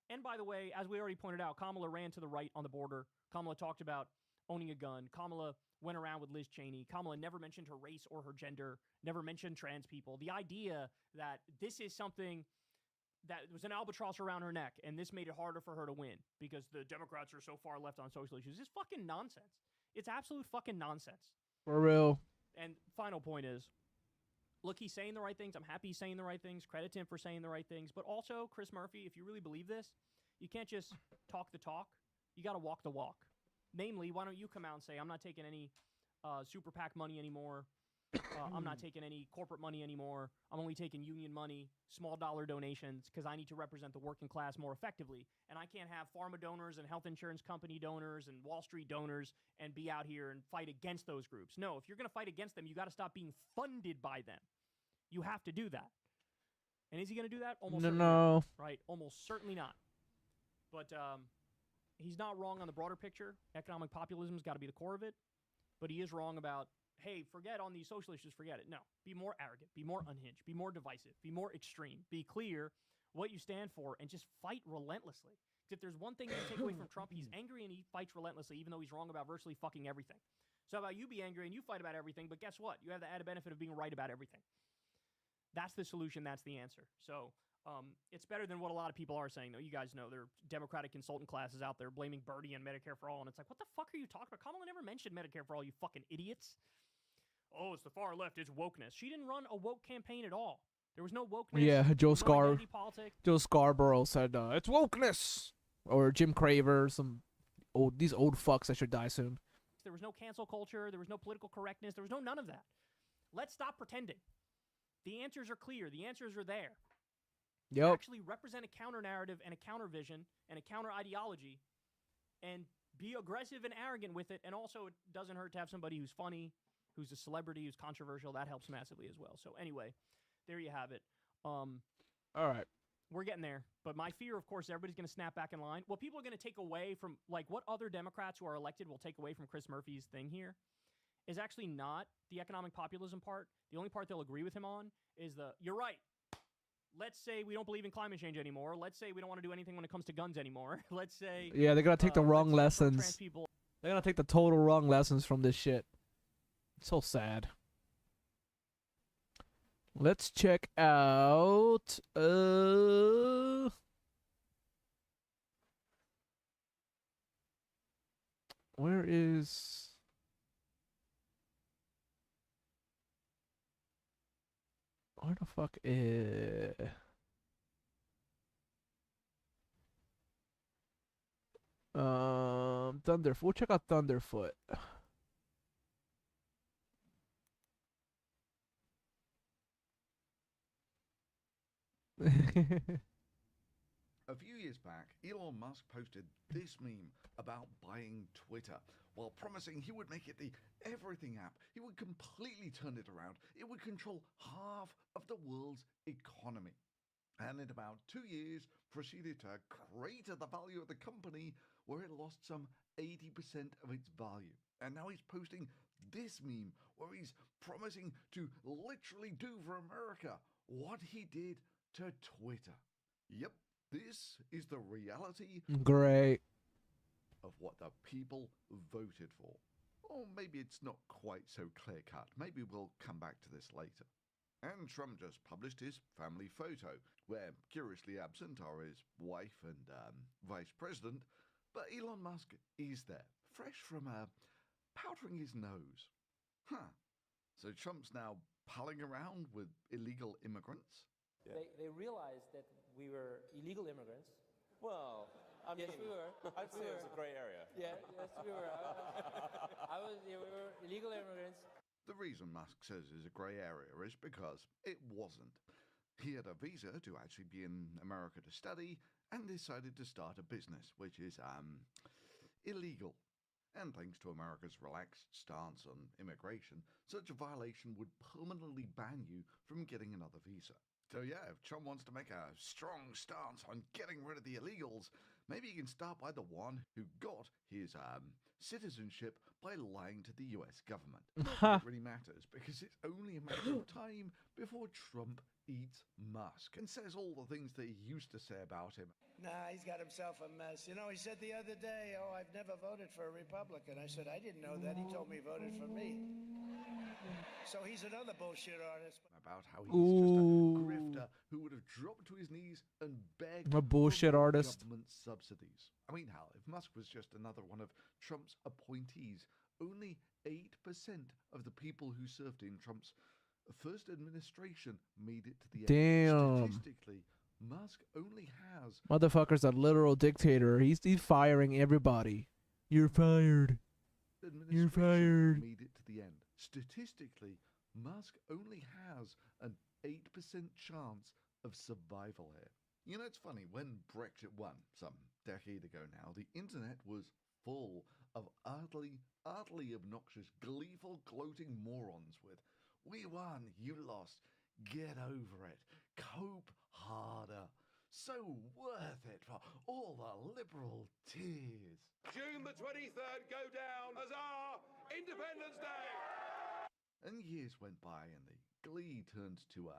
And by the way, as we already pointed out, Kamala ran to the right on the border. Kamala talked about owning a gun. Kamala went around with Liz Cheney. Kamala never mentioned her race or her gender, never mentioned trans people. The idea that this is something that was an albatross around her neck, and this made it harder for her to win because the Democrats are so far left on social issues is fucking nonsense. It's absolute fucking nonsense. For real. And final point is, look, he's saying the right things. I'm happy he's saying the right things. Credit to him for saying the right things. But also, Chris Murphy, if you really believe this, you can't just talk the talk. You got to walk the walk. Namely, why don't you come out and say, I'm not taking any super PAC money anymore. I'm not taking any corporate money anymore. I'm only taking union money, small dollar donations, because I need to represent the working class more effectively. And I can't have pharma donors and health insurance company donors and Wall Street donors and be out here and fight against those groups. No, if you're going to fight against them, you got to stop being funded by them. You have to do that. And is he going to do that? Almost certainly not, right? Almost certainly not. But he's not wrong on the broader picture. Economic populism's got to be the core of it. But he is wrong about, hey, forget on these social issues, forget it. No, be more arrogant, be more unhinged, be more divisive, be more extreme, be clear what you stand for, and just fight relentlessly. Because if there's one thing you take away from Trump, he's angry and he fights relentlessly, even though he's wrong about virtually fucking everything. So how about you be angry and you fight about everything, but guess what? You have the added benefit of being right about everything. That's the solution, that's the answer. So It's better than what a lot of people are saying, though. You guys know there are Democratic consultant classes out there blaming Bernie and Medicare for All, and it's like, what the fuck are you talking about? Kamala never mentioned Medicare for All, you fucking idiots. Oh, it's the far left, it's wokeness. She didn't run a woke campaign at all. There was no wokeness. Yeah, no identity politics. Joe Scarborough said it's wokeness, or Jim Craver, these old fucks that should die soon. There was no cancel culture. There was no political correctness. There was none of that. Let's stop pretending. The answers are clear. The answers are there. Yep. Actually represent a counter narrative and a counter vision and a counter ideology, and be aggressive and arrogant with it. And also, it doesn't hurt to have somebody who's funny, who's a celebrity, who's controversial. That helps massively as well. So anyway, there you have it. All right. We're getting there. But my fear, of course, everybody's going to snap back in line. What people are going to take away from, like, what other Democrats who are elected will take away from Chris Murphy's thing here is actually not the economic populism part. The only part they'll agree with him on is you're right. Let's say we don't believe in climate change anymore. Let's say we don't want to do anything when it comes to guns anymore. Let's say... Yeah, they're going to take the wrong lessons. Trans people. They're going to take the total wrong lessons from this shit. It's so sad. Let's check out... Where is... Where the fuck is... Thunderfoot. We'll check out Thunderfoot. A few years back, Elon Musk posted this meme about buying Twitter while promising he would make it the everything app. He would completely turn it around. It would control half of the world's economy. And in about 2 years, proceeded to crater the value of the company, where it lost some 80% of its value. And now he's posting this meme where he's promising to literally do for America what he did to Twitter. Yep, this is the reality Great. of what the people voted for. Or maybe it's not quite so clear-cut. Maybe we'll come back to this later. And Trump just published his family photo, where curiously absent are his wife and vice president, but Elon Musk is there, fresh from powdering his nose. So Trump's now palling around with illegal immigrants? They realized that we were illegal immigrants. Well, I mean, Yes, we were. I'd say it was a grey area. Yeah, yes, we were. We were illegal immigrants. The reason Musk says it's a grey area is because it wasn't. He had a visa to actually be in America to study and decided to start a business, which is illegal. And thanks to America's relaxed stance on immigration, such a violation would permanently ban you from getting another visa. So yeah, if Trump wants to make a strong stance on getting rid of the illegals, maybe he can start by the one who got his citizenship by lying to the US government. Not that it really matters, because it's only a matter of time before Trump eats Musk and says all the things that he used to say about him. Nah, he's got himself a mess. You know, he said the other day, oh, I've never voted for a Republican. I said, I didn't know that. He told me he voted for me. So he's another bullshit artist. About how he's just a grifter who would have dropped to his knees and begged A bullshit for more artist. government subsidies. I mean, hell, if Musk was just another one of Trump's appointees, only 8% of the people who served in Trump's first administration made it to the end. Damn. Statistically, Musk only has Motherfucker's a literal dictator. He's firing everybody. You're fired. You're fired. made it to the end. Statistically, Musk only has an 8% chance of survival here. You know, it's funny, when Brexit won, some decade ago now, the internet was full of utterly obnoxious, gleeful, gloating morons with, "We won, you lost, get over it, cope harder, so worth it for all the liberal tears." June the 23rd, go down as our Independence Day! And years went by, and the glee turned to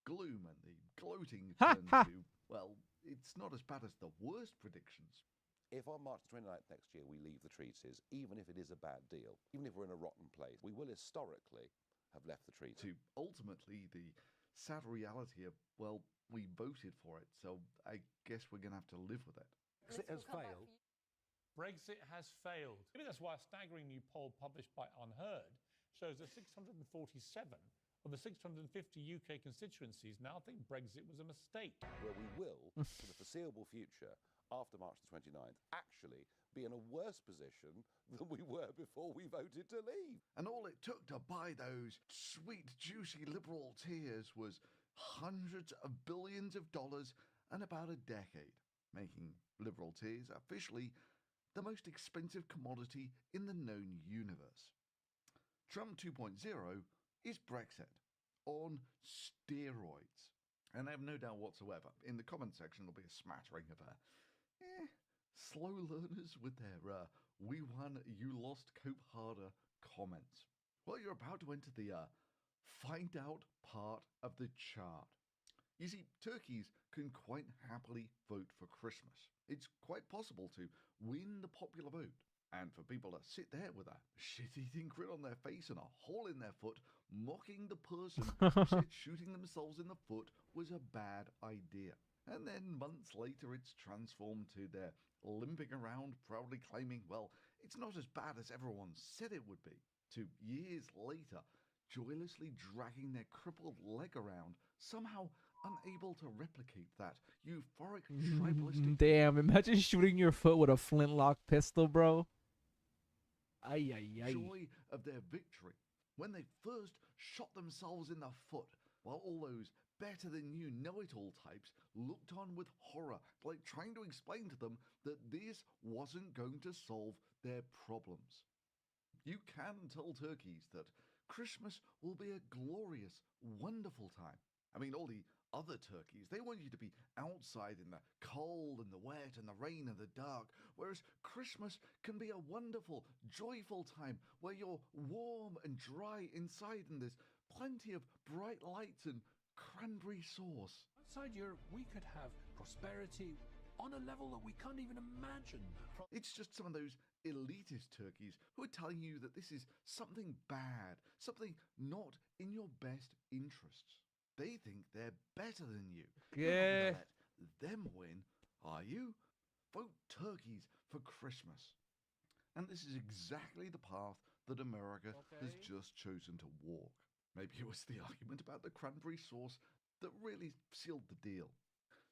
gloom, and the gloating turned to, well, it's not as bad as the worst predictions. If on March 29th next year we leave the treaties, even if it is a bad deal, even if we're in a rotten place, we will historically have left the treaty. To ultimately the sad reality of, well, we voted for it, so I guess we're going to have to live with it. Brexit has failed. Brexit has failed. Maybe that's why a staggering new poll published by Unheard shows that 647 of the 650 UK constituencies now think Brexit was a mistake. Where we will, for the foreseeable future, after March the 29th, actually be in a worse position than we were before we voted to leave. And all it took to buy those sweet, juicy liberal tears was hundreds of billions of dollars and about a decade, making liberal tears officially the most expensive commodity in the known universe. Trump 2.0 is Brexit on steroids. And I have no doubt whatsoever, in the comment section there'll be a smattering of slow learners with their we won, you lost, cope harder comments. Well, you're about to enter the find out part of the chart. You see, turkeys can quite happily vote for Christmas. It's quite possible to win the popular vote. And for people to sit there with a shit-eating grin on their face and a hole in their foot, mocking the person who said shooting themselves in the foot was a bad idea. And then months later it's transformed to their limping around, proudly claiming, well, it's not as bad as everyone said it would be, to years later joylessly dragging their crippled leg around, somehow unable to replicate that euphoric tribalistic... Damn, imagine shooting your foot with a flintlock pistol, bro. Ay, ay, ay. Joy of their victory when they first shot themselves in the foot, while all those better-than-you know-it-all types looked on with horror, like trying to explain to them that this wasn't going to solve their problems. You can tell turkeys that Christmas will be a glorious, wonderful time. I mean, all the other turkeys, they want you to be outside in the cold and the wet and the rain and the dark, whereas Christmas can be a wonderful, joyful time where you're warm and dry inside and there's plenty of bright lights and cranberry sauce. Outside Europe, we could have prosperity on a level that we can't even imagine. It's just some of those elitist turkeys who are telling you that this is something bad, something not in your best interests. They think they're better than you. Yeah. You're not gonna let them win, are you? Vote turkeys for Christmas. And this is exactly the path that America has just chosen to walk. Maybe it was the argument about the cranberry sauce that really sealed the deal.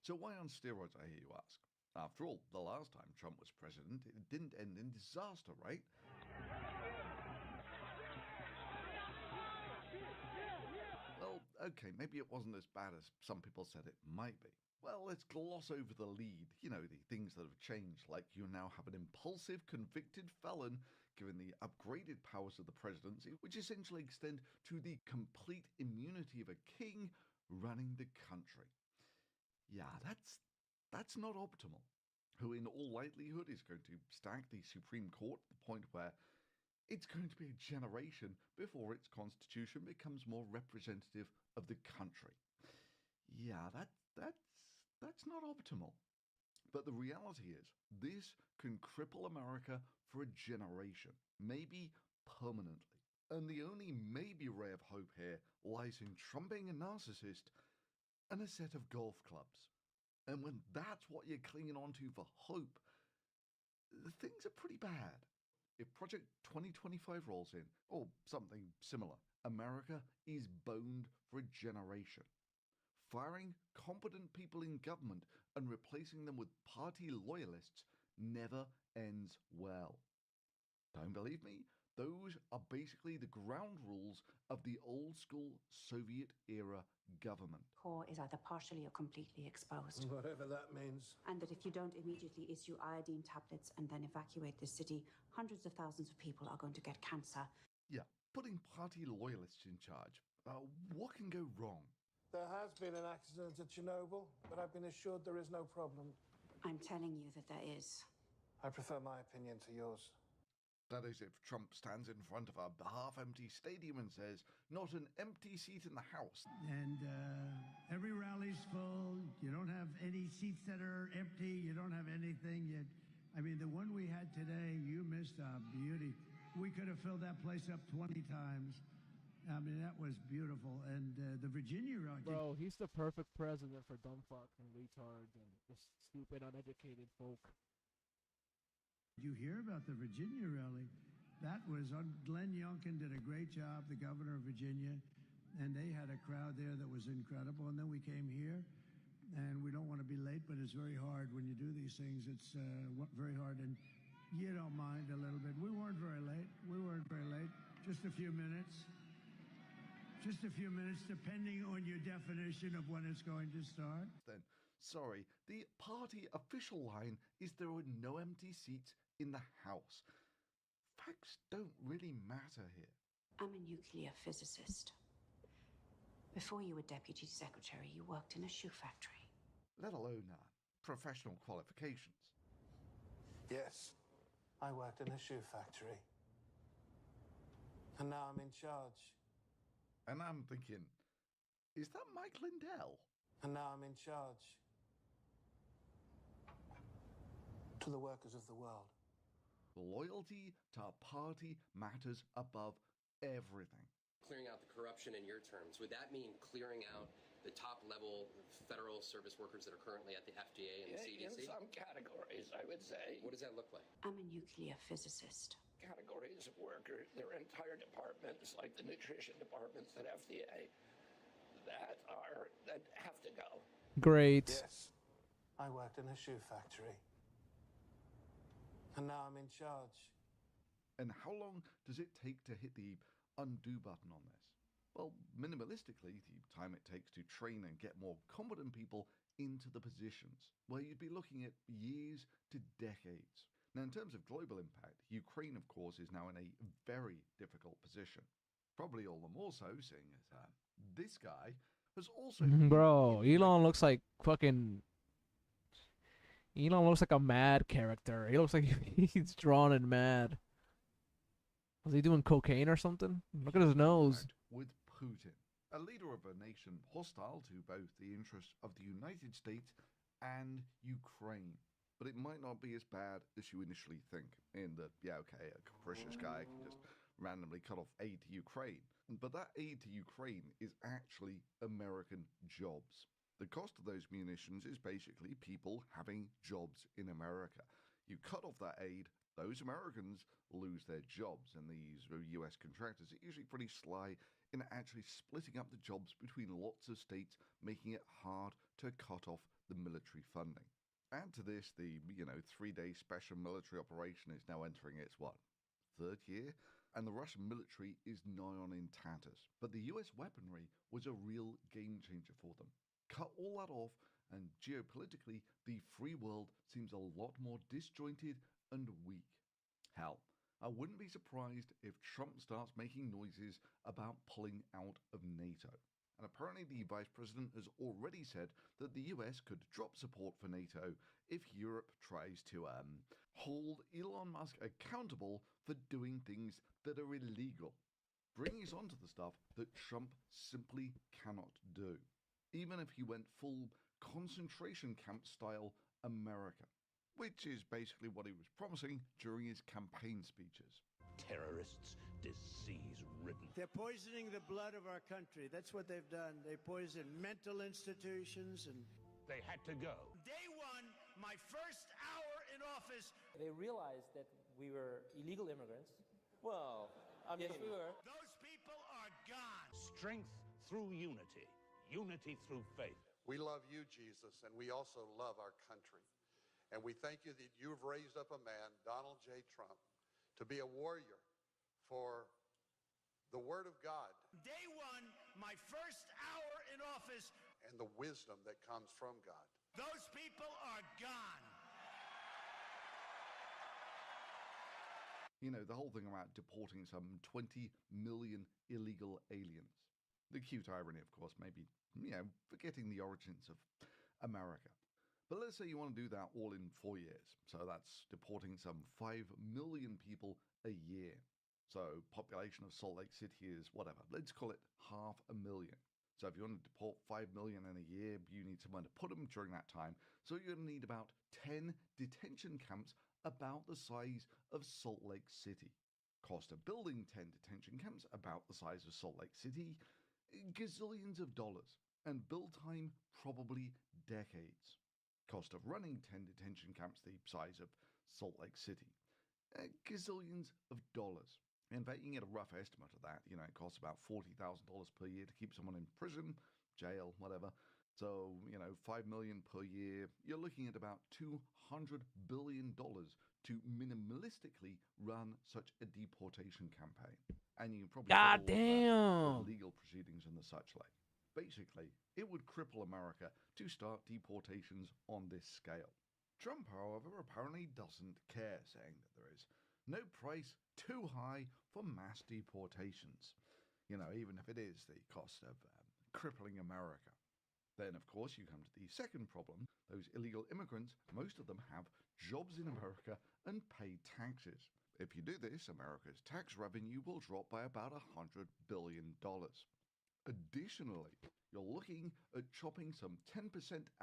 So why on steroids, I hear you ask? After all, the last time Trump was president, it didn't end in disaster, right? Well, okay, maybe it wasn't as bad as some people said it might be. Well, let's gloss over the lead. You know, the things that have changed, like you now have an impulsive, convicted felon given the upgraded powers of the presidency, which essentially extend to the complete immunity of a king running the country. Yeah, that's not optimal. Who in all likelihood is going to stack the Supreme Court to the point where it's going to be a generation before its constitution becomes more representative of the country. Yeah, that's not optimal. But the reality is, this can cripple America for a generation, maybe permanently. And the only maybe ray of hope here lies in Trump being a narcissist and a set of golf clubs. And when that's what you're clinging on to for hope, things are pretty bad. If Project 2025 rolls in, or something similar, America is boned for a generation. Firing competent people in government and replacing them with party loyalists never ends well. Don't believe me? Those are basically the ground rules of the old school Soviet era government. Core is either partially or completely exposed. Whatever that means. And that if you don't immediately issue iodine tablets and then evacuate the city, hundreds of thousands of people are going to get cancer. Yeah, putting party loyalists in charge. What can go wrong? There has been an accident at Chernobyl, but I've been assured there is no problem. I'm telling you that there is. I prefer my opinion to yours. That is, if Trump stands in front of a half-empty stadium and says, not an empty seat in the House. And every rally's full. You don't have any seats that are empty. You don't have anything yet. I mean, the one we had today, you missed a beauty. We could have filled that place up 20 times. I mean, that was beautiful. And the Virginia rally. Bro, he's the perfect president for dumb fucks and retards and just stupid, uneducated folk. Did you hear about the Virginia rally? That was Glenn Youngkin did a great job, the governor of Virginia, and they had a crowd there that was incredible. And then we came here, and we don't want to be late, but it's very hard when you do these things. It's very hard, and you don't mind a little bit. We weren't very late. Just a few minutes. Just a few minutes, depending on your definition of when it's going to start. Then, sorry, the party official line is there are no empty seats in the House. Facts don't really matter here. I'm a nuclear physicist. Before you were deputy secretary, you worked in a shoe factory. Let alone professional qualifications. Yes, I worked in a shoe factory. And now I'm in charge. And I'm thinking, is that Mike Lindell? And now I'm in charge. To the workers of the world. Loyalty to a party matters above everything. Clearing out the corruption in your terms, would that mean clearing out the top level federal service workers that are currently at the FDA and the CDC? In some categories, I would say. What does that look like? I'm a nuclear physicist. Categories of workers, there are entire departments like the nutrition departments at FDA that have to go. Great. Yes, I worked in a shoe factory. And now I'm in charge. And how long does it take to hit the undo button on this? Well, minimalistically, the time it takes to train and get more competent people into the positions, where you'd be looking at years to decades. Now, in terms of global impact, Ukraine, of course, is now in a very difficult position. Probably all the more so, seeing as this guy has also... Bro, Elon looks like fucking... Elon looks like a mad character. He looks like he's drawn and mad. Was he doing cocaine or something? Look at his nose. With Putin, a leader of a nation hostile to both the interests of the United States and Ukraine. But it might not be as bad as you initially think, in that, yeah, okay, a capricious guy can just randomly cut off aid to Ukraine. But that aid to Ukraine is actually American jobs. The cost of those munitions is basically people having jobs in America. You cut off that aid, those Americans lose their jobs, and these US contractors are usually pretty sly in actually splitting up the jobs between lots of states, making it hard to cut off the military funding. Add to this the, 3-day special military operation is now entering its, third year? And the Russian military is nigh on in tatters. But the US weaponry was a real game changer for them. Cut all that off, and geopolitically, the free world seems a lot more disjointed and weak. Hell, I wouldn't be surprised if Trump starts making noises about pulling out of NATO. And apparently the Vice President has already said that the US could drop support for NATO if Europe tries to hold Elon Musk accountable for doing things that are illegal. Bringing us onto the stuff that Trump simply cannot do, even if he went full concentration camp style America, which is basically what he was promising during his campaign speeches. Terrorists, disease-ridden. They're poisoning the blood of our country. That's what they've done. They poison mental institutions and... They had to go. Day one, my first hour in office. They realized that we were illegal immigrants. Well, yes, we were. Those people are gone. Strength through unity. Unity through faith. We love you, Jesus, and we also love our country. And we thank you that you've raised up a man, Donald J. Trump, to be a warrior for the Word of God. Day one, my first hour in office. And the wisdom that comes from God. Those people are gone. The whole thing about deporting some 20 million illegal aliens. The cute irony, of course, maybe, forgetting the origins of America. But let's say you want to do that all in 4 years. So that's deporting some 5 million people a year. So population of Salt Lake City is whatever. Let's call it 500,000. So if you want to deport 5 million in a year, you need somewhere to put them during that time. So you're going to need about 10 detention camps about the size of Salt Lake City. Cost of building 10 detention camps, about the size of Salt Lake City, gazillions of dollars. And build time, probably decades. Cost of running 10 detention camps the size of Salt Lake City, gazillions of dollars. In fact, you can get a rough estimate of that. You know, it costs about $40,000 per year to keep someone in prison, jail, whatever. So, you know, $5 million per year. You're looking at about $200 billion to minimalistically run such a deportation campaign. And you can probably God get all of that damn. with legal proceedings and the such like. Basically, it would cripple America to start deportations on this scale. Trump, however, apparently doesn't care, saying that there is no price too high for mass deportations. You know, even if it is the cost of crippling America. Then, of course, you come to the second problem. Those illegal immigrants, most of them have jobs in America and pay taxes. If you do this, America's tax revenue will drop by about $100 billion. Additionally, you're looking at chopping some 10%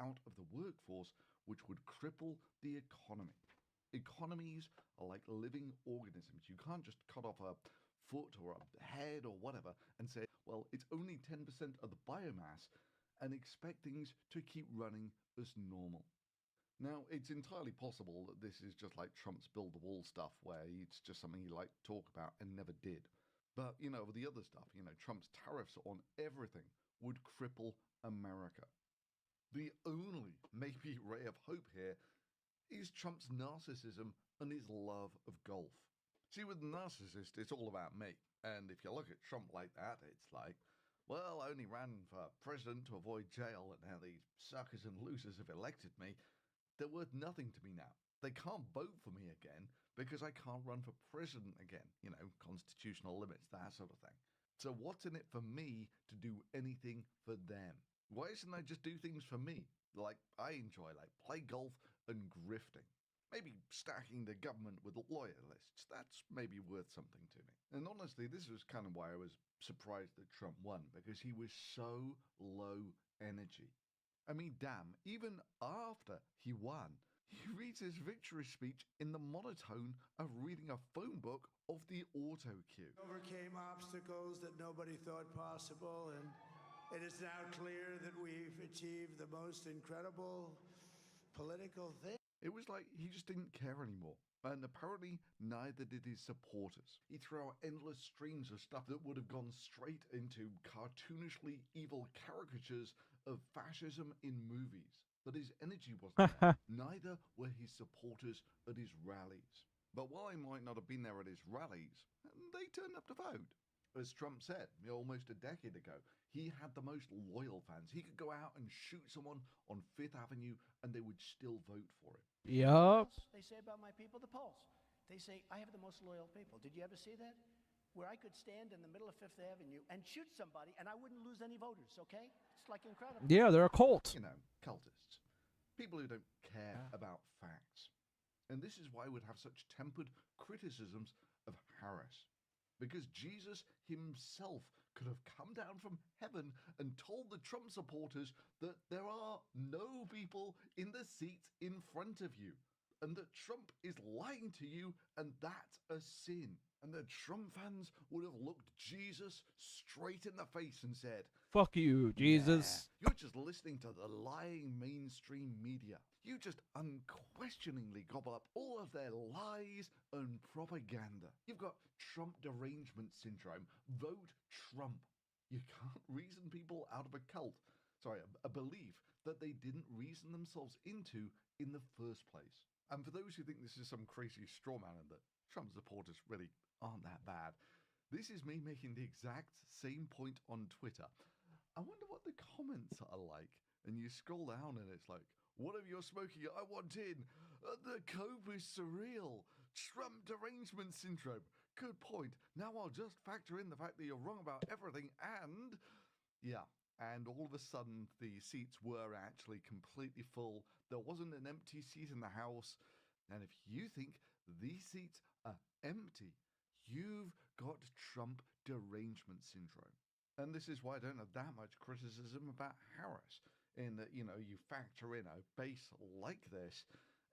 out of the workforce, which would cripple the economy. Economies are like living organisms. You can't just cut off a foot or a head or whatever and say, well, it's only 10% of the biomass, and expect things to keep running as normal. Now, it's entirely possible that this is just like Trump's build the wall stuff, where it's just something he liked to talk about and never did. But, you know, the other stuff, you know, Trump's tariffs on everything would cripple America. The only maybe ray of hope here is Trump's narcissism and his love of golf. See, with the narcissist, it's all about me. And if you look at Trump like that, it's like, well, I only ran for president to avoid jail, and now these suckers and losers have elected me. They're worth nothing to me now. They can't vote for me again because I can't run for president again. You know, constitutional limits, that sort of thing. So what's in it for me to do anything for them? Why shouldn't I just do things for me? Like I enjoy, like play golf and grifting. Maybe stacking the government with lawyer lists. That's maybe worth something to me. And honestly, this was kind of why I was surprised that Trump won, because he was so low energy. I mean, damn, even after he won, he reads his victory speech in the monotone of reading a phone book of the auto cue. Overcame obstacles that nobody thought possible, and it is now clear that we've achieved the most incredible political thing. It was like he just didn't care anymore. And apparently neither did his supporters. He threw out endless streams of stuff that would have gone straight into cartoonishly evil caricatures of fascism in movies. But his energy wasn't there. Neither were his supporters at his rallies. But while I might not have been there at his rallies, they turned up to vote. As Trump said almost a decade ago, he had the most loyal fans. He could go out and shoot someone on Fifth Avenue and they would still vote for him. Yup. They say about my people, the polls. They say, I have the most loyal people. Did you ever see that? Where I could stand in the middle of Fifth Avenue and shoot somebody and I wouldn't lose any voters, okay? It's like incredible. Yeah, they're a cult. You know, cultists. People who don't care about facts. And this is why I would have such tempered criticisms of Harris. Because Jesus himself could have come down from heaven and told the Trump supporters that there are no people in the seats in front of you, and that Trump is lying to you, and that's a sin. And the Trump fans would have looked Jesus straight in the face and said, Fuck you, Jesus. You're just listening to the lying mainstream media. You just unquestioningly gobble up all of their lies and propaganda. You've got Trump derangement syndrome. Vote Trump. You can't reason people out of a cult. Sorry, a belief that they didn't reason themselves into in the first place. And for those who think this is some crazy straw man and that Trump supporters really aren't that bad, this is me making the exact same point on Twitter. I wonder what the comments are like. And you scroll down and it's like, whatever you're smoking, I want in. The cope is surreal. Trump derangement syndrome. Good point. Now I'll just factor in the fact that you're wrong about everything. And yeah, and all of a sudden the seats were actually completely full. There wasn't an empty seat in the House. And if you think these seats are empty, you've got Trump derangement syndrome. And this is why I don't have that much criticism about Harris, in that, you know, you factor in a base like this,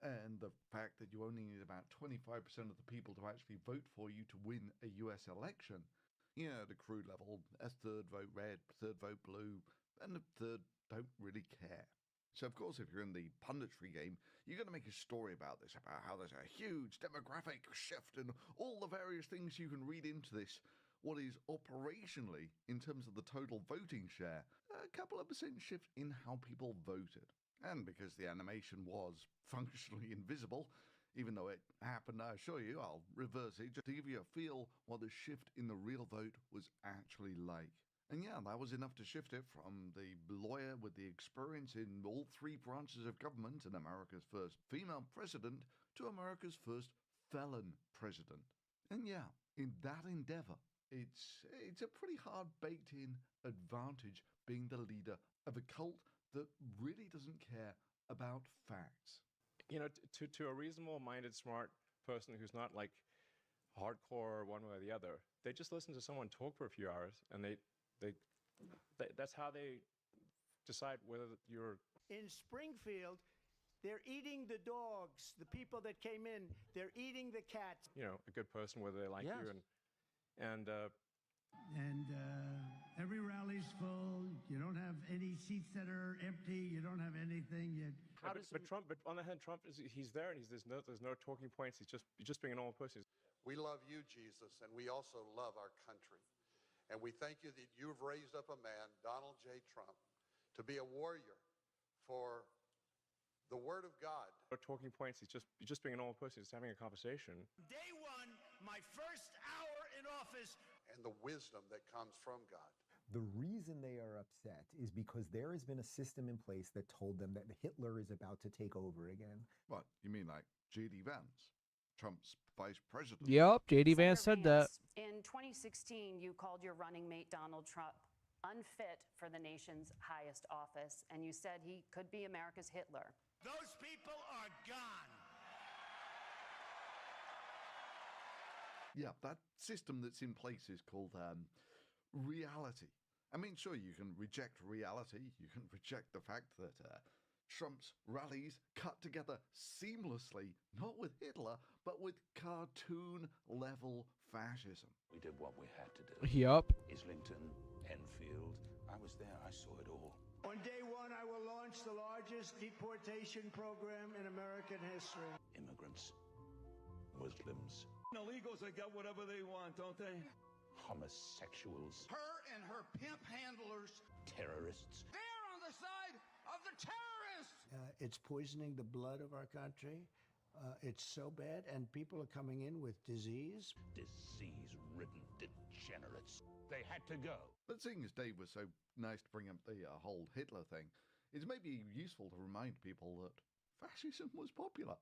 And the fact that you only need about 25% of the people to actually vote for you to win a US election. You know, the crude level, a third vote red, third vote blue, and a third don't really care. So, of course, if you're in the punditry game, you're going to make a story about this, about how there's a huge demographic shift and all the various things you can read into this. What is operationally, in terms of the total voting share, a couple of % shift in how people voted. And because the animation was functionally invisible, even though it happened, I assure you, I'll reverse it just to give you a feel what the shift in the real vote was actually like. And yeah, that was enough to shift it from the lawyer with the experience in all three branches of government and America's first female president to America's first felon president. And yeah, in that endeavor, it's a pretty hard baked-in advantage being the leader of a cult that really doesn't care about facts. You know, to a reasonable-minded, smart person who's not like hardcore one way or the other, they just listen to someone talk for a few hours, and that's how they decide whether you're. In Springfield, they're eating the dogs. The people that came in, they're eating the cats. You know, a good person, whether they like you, and every rally's full. You don't have any seats that are empty. You don't have anything yet. But on the hand, Trump he's there, and there's no talking points. He's just being a normal person. We love you, Jesus, and we also love our country. And we thank you that you've raised up a man, Donald J. Trump, to be a warrior for the Word of God. No talking points. He's just being a normal person. He's having a conversation. Day one, my first hour in office. And the wisdom that comes from God. The reason they are upset is because there has been a system in place that told them that Hitler is about to take over again. What, you mean like J.D. Vance, Trump's vice president? Yep, J.D. Vance said that. In 2016, you called your running mate Donald Trump unfit for the nation's highest office, and you said he could be America's Hitler. Those people are gone. Yeah, that system that's in place is called reality. I mean, sure, you can reject reality. You can reject the fact that Trump's rallies cut together seamlessly, not with Hitler, but with cartoon-level fascism. We did what we had to do. Yup. Islington, Enfield, I was there, I saw it all. On day one, I will launch the largest deportation program in American history. Immigrants, Muslims, Illegals, they get whatever they want, don't they? homosexuals, Her and her pimp handlers. terrorists. They're on the side of the terrorists. It's poisoning the blood of our country. It's so bad, and people are coming in with disease. Disease-ridden degenerates. They had to go. But seeing as Dave was so nice to bring up the whole Hitler thing, it's maybe useful to remind people that fascism was popular.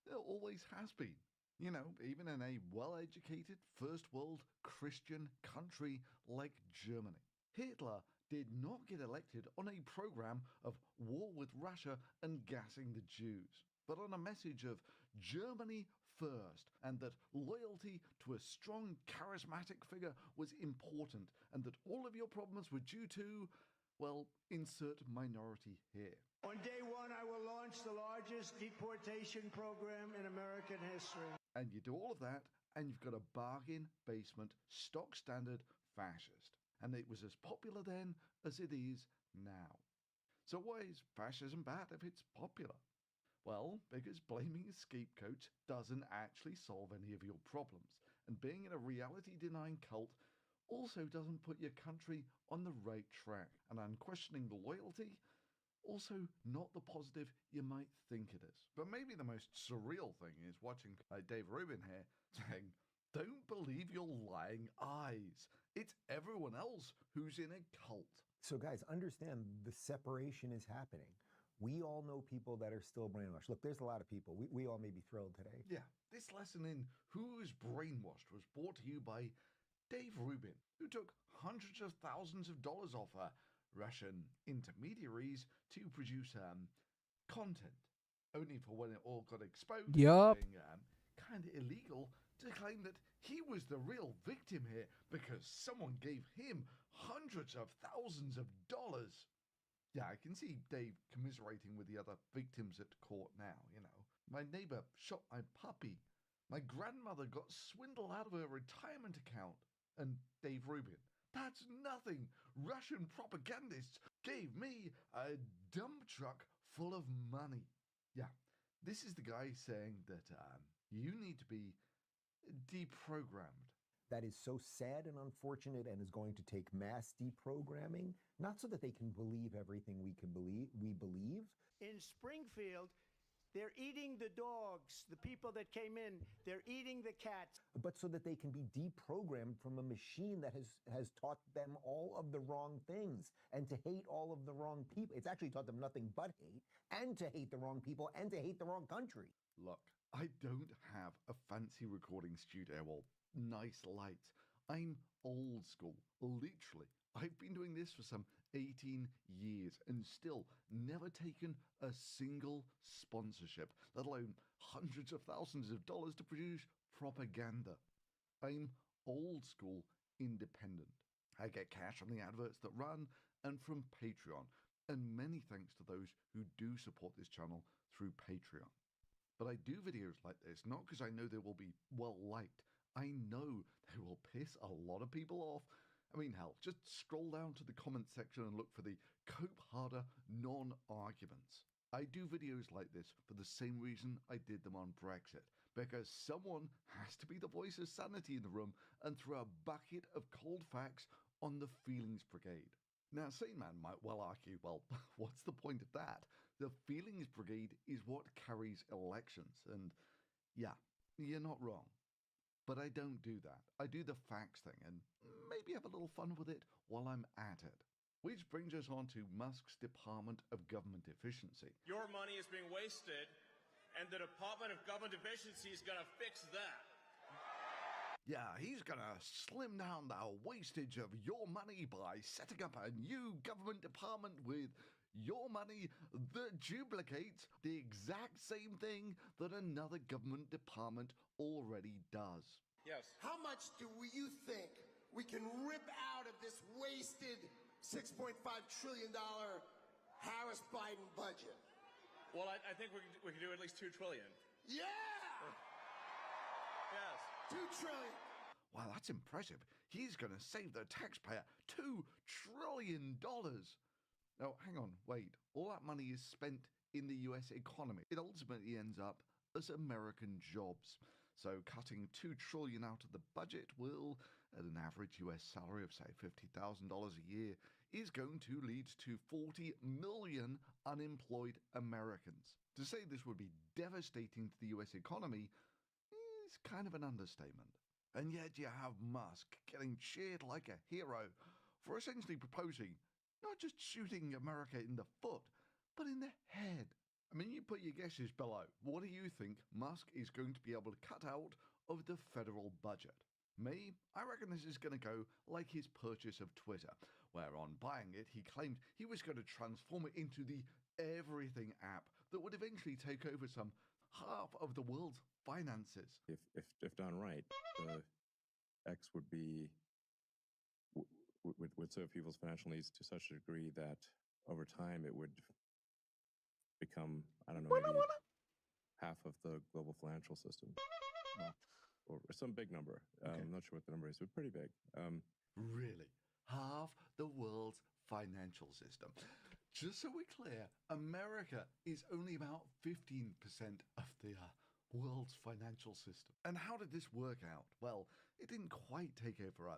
It always has been. You know, even in a well-educated first world Christian country like Germany. Hitler did not get elected on a program of war with Russia and gassing the Jews, but on a message of Germany first, and that loyalty to a strong, charismatic figure was important, and that all of your problems were due to, well, insert minority here. On day one, I will launch the largest deportation program in American history. And you do all of that, and you've got a bargain basement, stock standard fascist. And it was as popular then as it is now. So why is fascism bad if it's popular? Well, because blaming scapegoats doesn't actually solve any of your problems. And being in a reality-denying cult also doesn't put your country on the right track. And unquestioning the loyalty, also not the positive you might think it is. But maybe the most surreal thing is watching Dave Rubin here saying, don't believe your lying eyes. It's everyone else who's in a cult. So guys, understand the separation is happening. We all know people that are still brainwashed. Look, there's a lot of people. We all may be thrilled today. Yeah, this lesson in who's brainwashed was brought to you by Dave Rubin, who took hundreds of thousands of dollars off Russian intermediaries to produce content, only for when it all got exposed, Yup. being kind of illegal, to claim that he was the real victim here because someone gave him hundreds of thousands of dollars. Yeah, I can see Dave commiserating with the other victims at court now, you know. My neighbor shot my puppy. My grandmother got swindled out of her retirement account. And Dave Rubin, that's nothing. Russian propagandists gave me a dump truck full of money. Yeah, this is the guy saying that you need to be deprogrammed. That is so sad and unfortunate and is going to take mass deprogramming, not so that they can believe everything we believe. In Springfield, they're eating the dogs, the people that came in, they're eating the cats. But so that they can be deprogrammed from a machine that has taught them all of the wrong things and to hate all of the wrong people. It's actually taught them nothing but hate, and to hate the wrong people, and to hate the wrong country. Look, I don't have a fancy recording studio or nice lights. I'm old school, literally. I've been doing this for some 18 years and still never taken a single sponsorship, let alone hundreds of thousands of dollars to produce propaganda. I'm old school independent. I get cash from the adverts that run and from Patreon, and many thanks to those who do support this channel through Patreon. But I do videos like this not because I know they will be well liked. I know they will piss a lot of people off. I mean, hell, just scroll down to the comment section and look for the cope harder non-arguments. I do videos like this for the same reason I did them on Brexit, because someone has to be the voice of sanity in the room and throw a bucket of cold facts on the feelings brigade. Now, a sane man might well argue, well, what's the point of that? The feelings brigade is what carries elections, and yeah, you're not wrong. But I don't do that. I do the facts thing and maybe have a little fun with it while I'm at it. Which brings us on to Musk's Department of Government Efficiency. Your money is being wasted, and the Department of Government Efficiency is going to fix that. Yeah, he's going to slim down the wastage of your money by setting up a new government department with your money that duplicates the exact same thing that another government department already does. Yes. How much do you think we can rip out of this wasted $6.5 trillion Harris-Biden budget? Well, I think we can do at least $2 trillion. Yeah! Yes. $2 trillion. Wow, that's impressive. He's going to save the taxpayer $2 trillion. Now, hang on, wait. All that money is spent in the US economy. It ultimately ends up as American jobs. So cutting $2 trillion out of the budget will, at an average US salary of, say, $50,000 a year, is going to lead to 40 million unemployed Americans. To say this would be devastating to the US economy is kind of an understatement. And yet you have Musk getting cheered like a hero for essentially proposing not just shooting America in the foot, but in the head. I mean, you put your guesses below. What do you think Musk is going to be able to cut out of the federal budget? Me, I reckon this is going to go like his purchase of Twitter, where on buying it, he claimed he was going to transform it into the everything app that would eventually take over some half of the world's finances. If done right, the X would be would serve people's financial needs to such a degree that over time it would become, I don't know, maybe half of the global financial system, or some big number. Okay. I'm not sure what the number is, but pretty big. Really? Half the world's financial system. Just so we're clear, America is only about 15% of the world's financial system. And how did this work out? Well, it didn't quite take over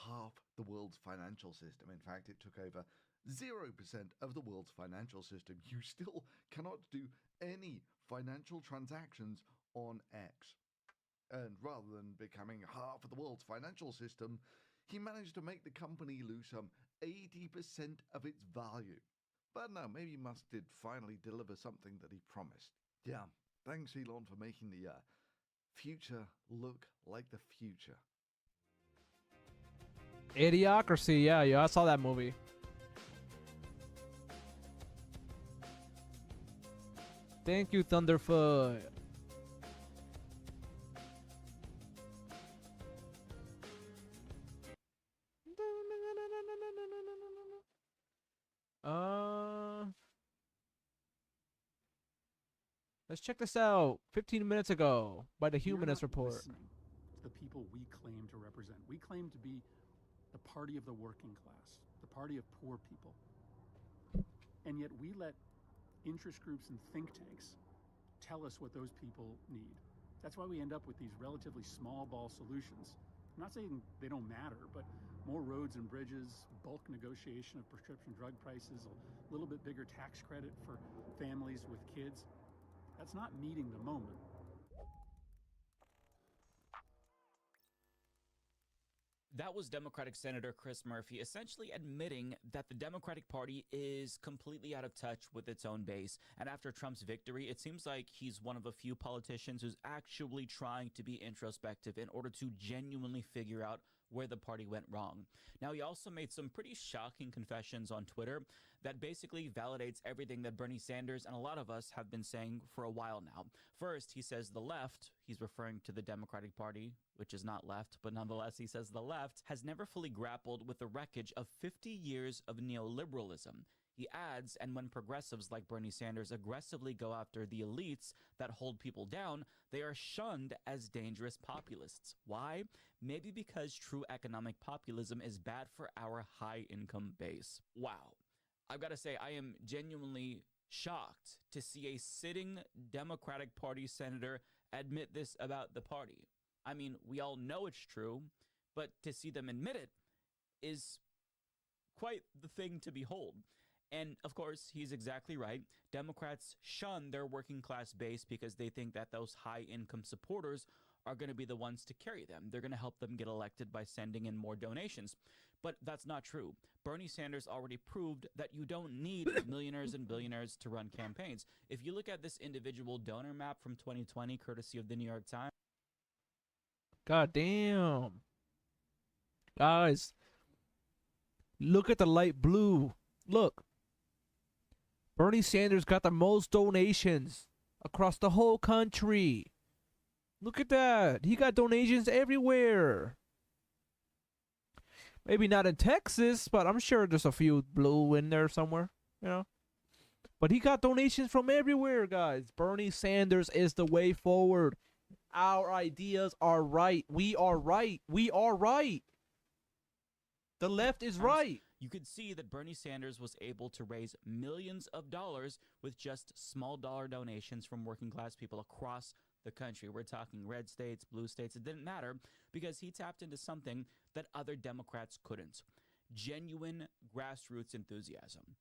half the world's financial system. In fact, it took over 0% of the world's financial system. You still cannot do any financial transactions on X. And rather than becoming half of the world's financial system, he managed to make the company lose some 80% of its value. But no, maybe Musk did finally deliver something that he promised. Yeah, thanks Elon for making the future look like the future. Idiocracy, yeah, I saw that movie. Thank you, Thunderfoot. Let's check this out. 15 minutes ago by the Humanist Report. Listening to the people we claim to represent. We claim to be the party of the working class, the party of poor people. And yet we let interest groups and think tanks tell us what those people need. That's why we end up with these relatively small ball solutions. I'm not saying they don't matter, but more roads and bridges, bulk negotiation of prescription drug prices, a little bit bigger tax credit for families with kids. That's not meeting the moment. That was Democratic Senator Chris Murphy essentially admitting that the Democratic Party is completely out of touch with its own base. And after Trump's victory, it seems like he's one of a few politicians who's actually trying to be introspective in order to genuinely figure out where the party went wrong. Now, he also made some pretty shocking confessions on Twitter that basically validates everything that Bernie Sanders and a lot of us have been saying for a while now. First, he says the left, he's referring to the Democratic Party, which is not left, but nonetheless, he says the left has never fully grappled with the wreckage of 50 years of neoliberalism. He adds, and when progressives like Bernie Sanders aggressively go after the elites that hold people down, they are shunned as dangerous populists. Why? Maybe because true economic populism is bad for our high-income base. Wow. I've got to say, I am genuinely shocked to see a sitting Democratic Party senator admit this about the party. I mean, we all know it's true, but to see them admit it is quite the thing to behold. And of course, he's exactly right. Democrats shun their working class base because they think that those high income supporters are going to be the ones to carry them. They're going to help them get elected by sending in more donations. But that's not true. Bernie Sanders already proved that you don't need millionaires and billionaires to run campaigns. If you look at this individual donor map from 2020, courtesy of the New York Times. God damn. Guys, look at the light blue. Look. Bernie Sanders got the most donations across the whole country. Look at that. He got donations everywhere. Maybe not in Texas, but I'm sure there's a few blue in there somewhere, you know. But he got donations from everywhere, guys. Bernie Sanders is the way forward. Our ideas are right. We are right. We are right. The left is right. You could see that Bernie Sanders was able to raise millions of dollars with just small dollar donations from working class people across the country. We're talking red states, blue states. It didn't matter because he tapped into something that other Democrats couldn't. Genuine grassroots enthusiasm.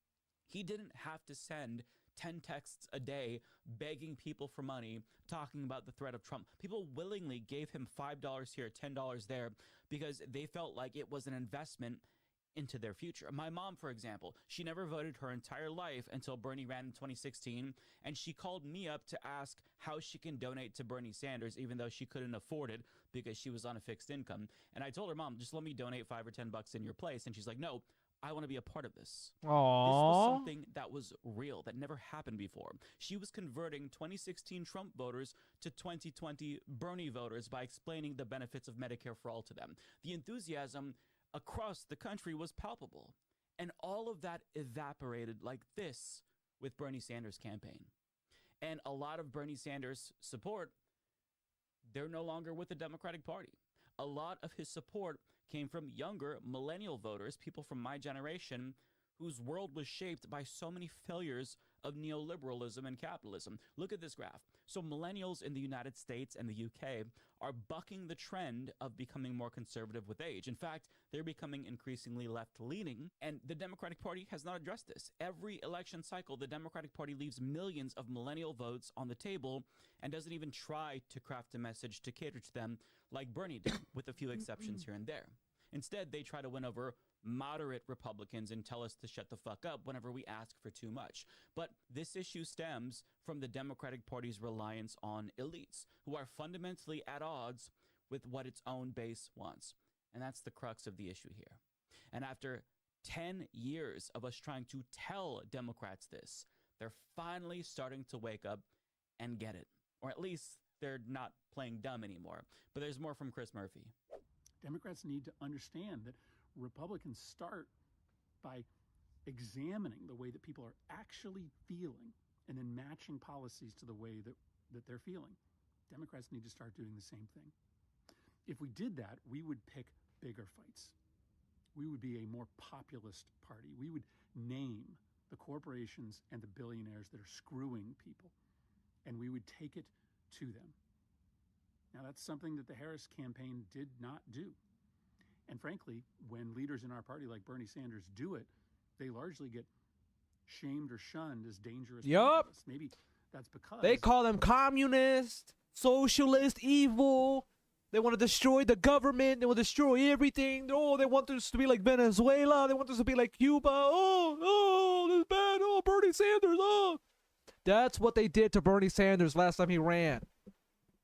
He didn't have to send 10 texts a day begging people for money, talking about the threat of Trump. People willingly gave him $5 here, $10 there because they felt like it was an investment into their future. My mom, for example, she never voted her entire life until Bernie ran in 2016, and she called me up to ask how she can donate to Bernie Sanders, even though she couldn't afford it because she was on a fixed income. And I told her, Mom, just let me donate $5 or $10 in your place. And she's like, no, I want to be a part of this. Aww. This was something that was real, that never happened before. She was converting 2016 Trump voters to 2020 Bernie voters by explaining the benefits of Medicare for all to them. The enthusiasm across the country was palpable. And all of that evaporated like this with Bernie Sanders' campaign. And a lot of Bernie Sanders' support, they're no longer with the Democratic Party. A lot of his support came from younger millennial voters, people from my generation, whose world was shaped by so many failures of neoliberalism and capitalism. Look at this graph. So millennials in the United States and the UK are bucking the trend of becoming more conservative with age. In fact, they're becoming increasingly left-leaning, and the Democratic Party has not addressed this. Every election cycle, the Democratic Party leaves millions of millennial votes on the table and doesn't even try to craft a message to cater to them like Bernie did, with a few exceptions here and there. Instead, they try to win over moderate Republicans and tell us to shut the fuck up whenever we ask for too much. But this issue stems from the Democratic Party's reliance on elites, who are fundamentally at odds with what its own base wants. And that's the crux of the issue here. And after 10 years of us trying to tell Democrats this, they're finally starting to wake up and get it. Or at least they're not playing dumb anymore. But there's more from Chris Murphy. Democrats need to understand that Republicans start by examining the way that people are actually feeling and then matching policies to the way that they're feeling. Democrats need to start doing the same thing. If we did that, we would pick bigger fights. We would be a more populist party. We would name the corporations and the billionaires that are screwing people, and we would take it to them. Now, that's something that the Harris campaign did not do. And frankly, when leaders in our party like Bernie Sanders do it, they largely get shamed or shunned as dangerous populists. Maybe that's because they call them communist, socialist, evil. They want to destroy the government. They want to destroy everything. Oh, they want us to be like Venezuela. They want us to be like Cuba. Oh, this is bad. Oh, Bernie Sanders. Oh, that's what they did to Bernie Sanders last time he ran.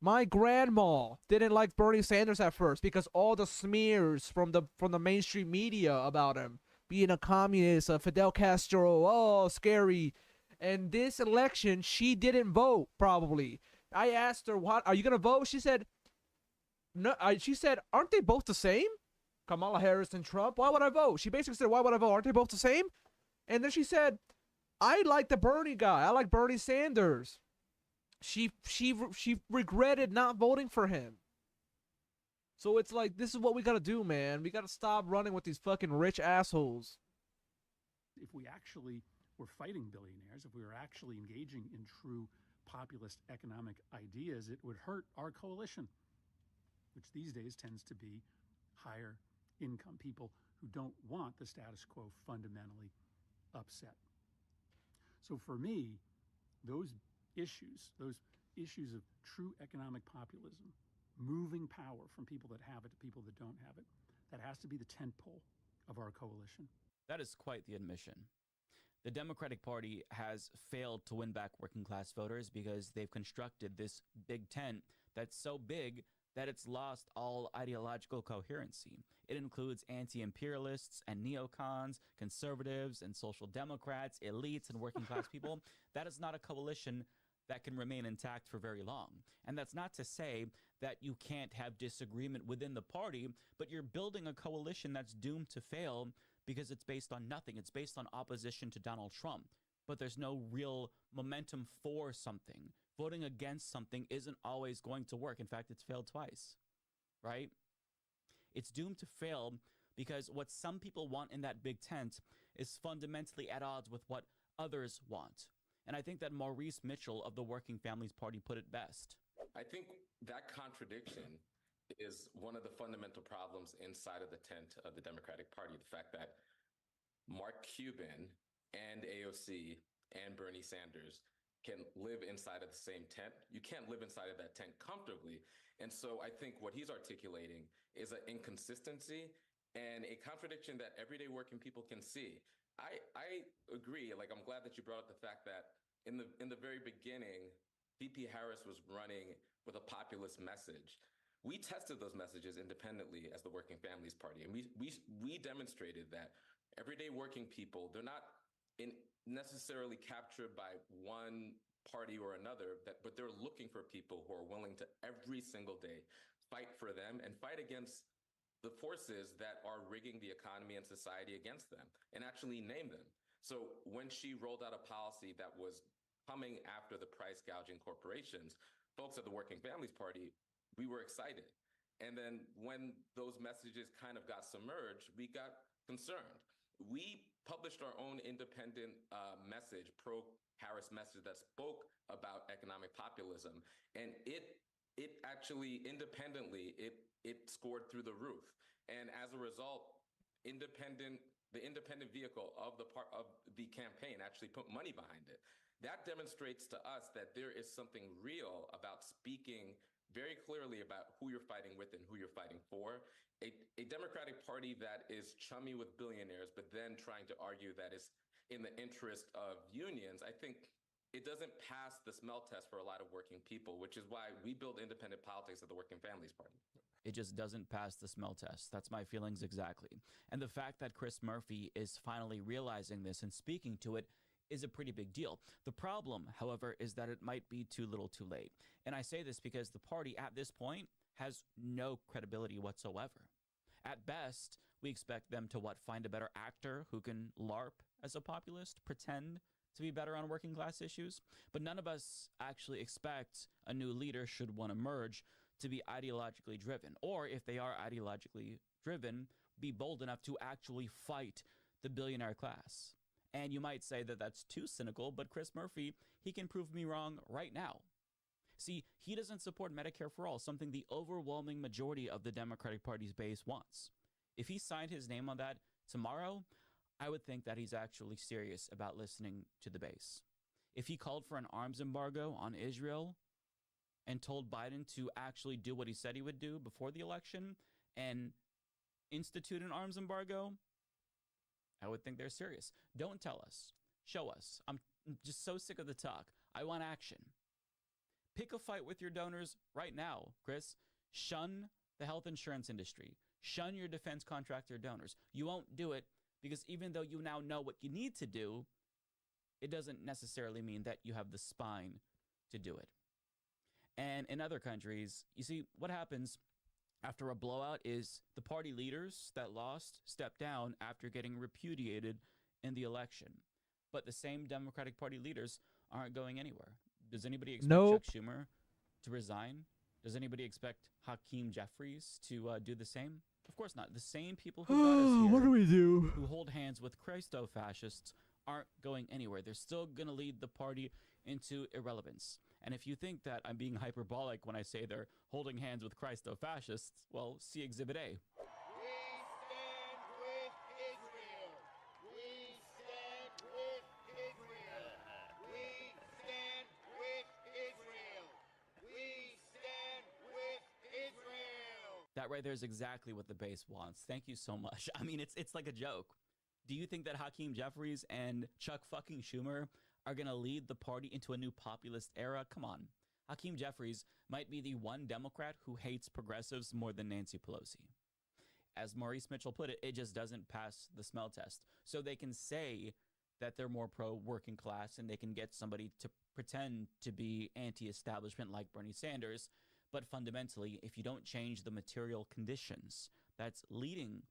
My grandma didn't like Bernie Sanders at first because all the smears from the mainstream media about him being a communist, a Fidel Castro, oh, scary. And this election, she didn't vote, probably. I asked her, "What are you gonna vote?" She said, "No." She said, "Aren't they both the same? Kamala Harris and Trump. Why would I vote?" She basically said, "Why would I vote? Aren't they both the same?" And then she said, "I like the Bernie guy. I like Bernie Sanders." She regretted not voting for him. So it's like, this is what we gotta do, man. We gotta stop running with these fucking rich assholes. If we actually were fighting billionaires, if we were actually engaging in true populist economic ideas, it would hurt our coalition, which these days tends to be higher income people who don't want the status quo fundamentally upset. So for me, those issues of true economic populism, moving power from people that have it to people that don't have it, that has to be the tentpole of our coalition. That is quite the admission. The Democratic Party has failed to win back working class voters because they've constructed this big tent that's so big that it's lost all ideological coherency. It includes anti-imperialists and neocons, conservatives and social democrats, elites and working class people. That is not a coalition that can remain intact for very long. And that's not to say that you can't have disagreement within the party, but you're building a coalition that's doomed to fail because it's based on nothing. It's based on opposition to Donald Trump, but there's no real momentum for something. Voting against something isn't always going to work. In fact, it's failed twice, right? It's doomed to fail because what some people want in that big tent is fundamentally at odds with what others want. And I think that Maurice Mitchell of the Working Families Party put it best. I think that contradiction is one of the fundamental problems inside of the tent of the Democratic Party. The fact that Mark Cuban and AOC and Bernie Sanders can live inside of the same tent. You can't live inside of that tent comfortably. And so I think what he's articulating is an inconsistency and a contradiction that everyday working people can see. I agree. Like, I'm glad that you brought up the fact that in the very beginning, VP Harris was running with a populist message. We tested those messages independently as the Working Families Party, and we demonstrated that everyday working people, they're not necessarily captured by one party or another, but they're looking for people who are willing to every single day fight for them and fight against the forces that are rigging the economy and society against them and actually name them. So when she rolled out a policy that was coming after the price gouging corporations, folks at the Working Families Party, we were excited. And then when those messages kind of got submerged, we got concerned. We published our own independent message, pro-Harris message that spoke about economic populism. And it actually independently, it scored through the roof. And as a result, the independent vehicle of the campaign actually put money behind it. That demonstrates to us that there is something real about speaking very clearly about who you're fighting with and who you're fighting for. A Democratic Party that is chummy with billionaires, but then trying to argue that it's in the interest of unions, I think it doesn't pass the smell test for a lot of working people, which is why we build independent politics at the Working Families Party. It just doesn't pass the smell test. That's my feelings exactly. And the fact that Chris Murphy is finally realizing this and speaking to it is a pretty big deal. The problem, however, is that it might be too little too late. And I say this because the party at this point has no credibility whatsoever. At best, we expect them to find a better actor who can LARP as a populist, pretend to be better on working class issues. But none of us actually expect a new leader, should one emerge, to be ideologically driven. Or if they are ideologically driven, be bold enough to actually fight the billionaire class. And you might say that that's too cynical, but Chris Murphy, he can prove me wrong right now. See, he doesn't support Medicare for all, something the overwhelming majority of the Democratic Party's base wants. If he signed his name on that tomorrow, I would think that he's actually serious about listening to the base. If he called for an arms embargo on Israel and told Biden to actually do what he said he would do before the election and institute an arms embargo, I would think they're serious. Don't tell us. Show us. I'm just so sick of the talk. I want action. Pick a fight with your donors right now, Chris. Shun the health insurance industry. Shun your defense contractor donors. You won't do it because even though you now know what you need to do, it doesn't necessarily mean that you have the spine to do it. And in other countries, you see, what happens after a blowout is the party leaders that lost step down after getting repudiated in the election. But the same Democratic Party leaders aren't going anywhere. Does anybody expect Nope. Chuck Schumer to resign? Does anybody expect Hakeem Jeffries to do the same? Of course not. The same people who got us here, What do we do? who hold hands with Christo-fascists, aren't going anywhere. They're still going to lead the party into irrelevance. And if you think that I'm being hyperbolic when I say they're holding hands with Christo-fascists, well, see Exhibit A. That right there is exactly what the base wants. Thank you so much. I mean, it's like a joke. Do you think that Hakeem Jeffries and Chuck fucking Schumer are going to lead the party into a new populist era? Come on. Hakeem Jeffries might be the one Democrat who hates progressives more than Nancy Pelosi. As Maurice Mitchell put it, it just doesn't pass the smell test. So they can say that they're more pro-working class and they can get somebody to pretend to be anti-establishment like Bernie Sanders. But fundamentally, if you don't change the material conditions that's leading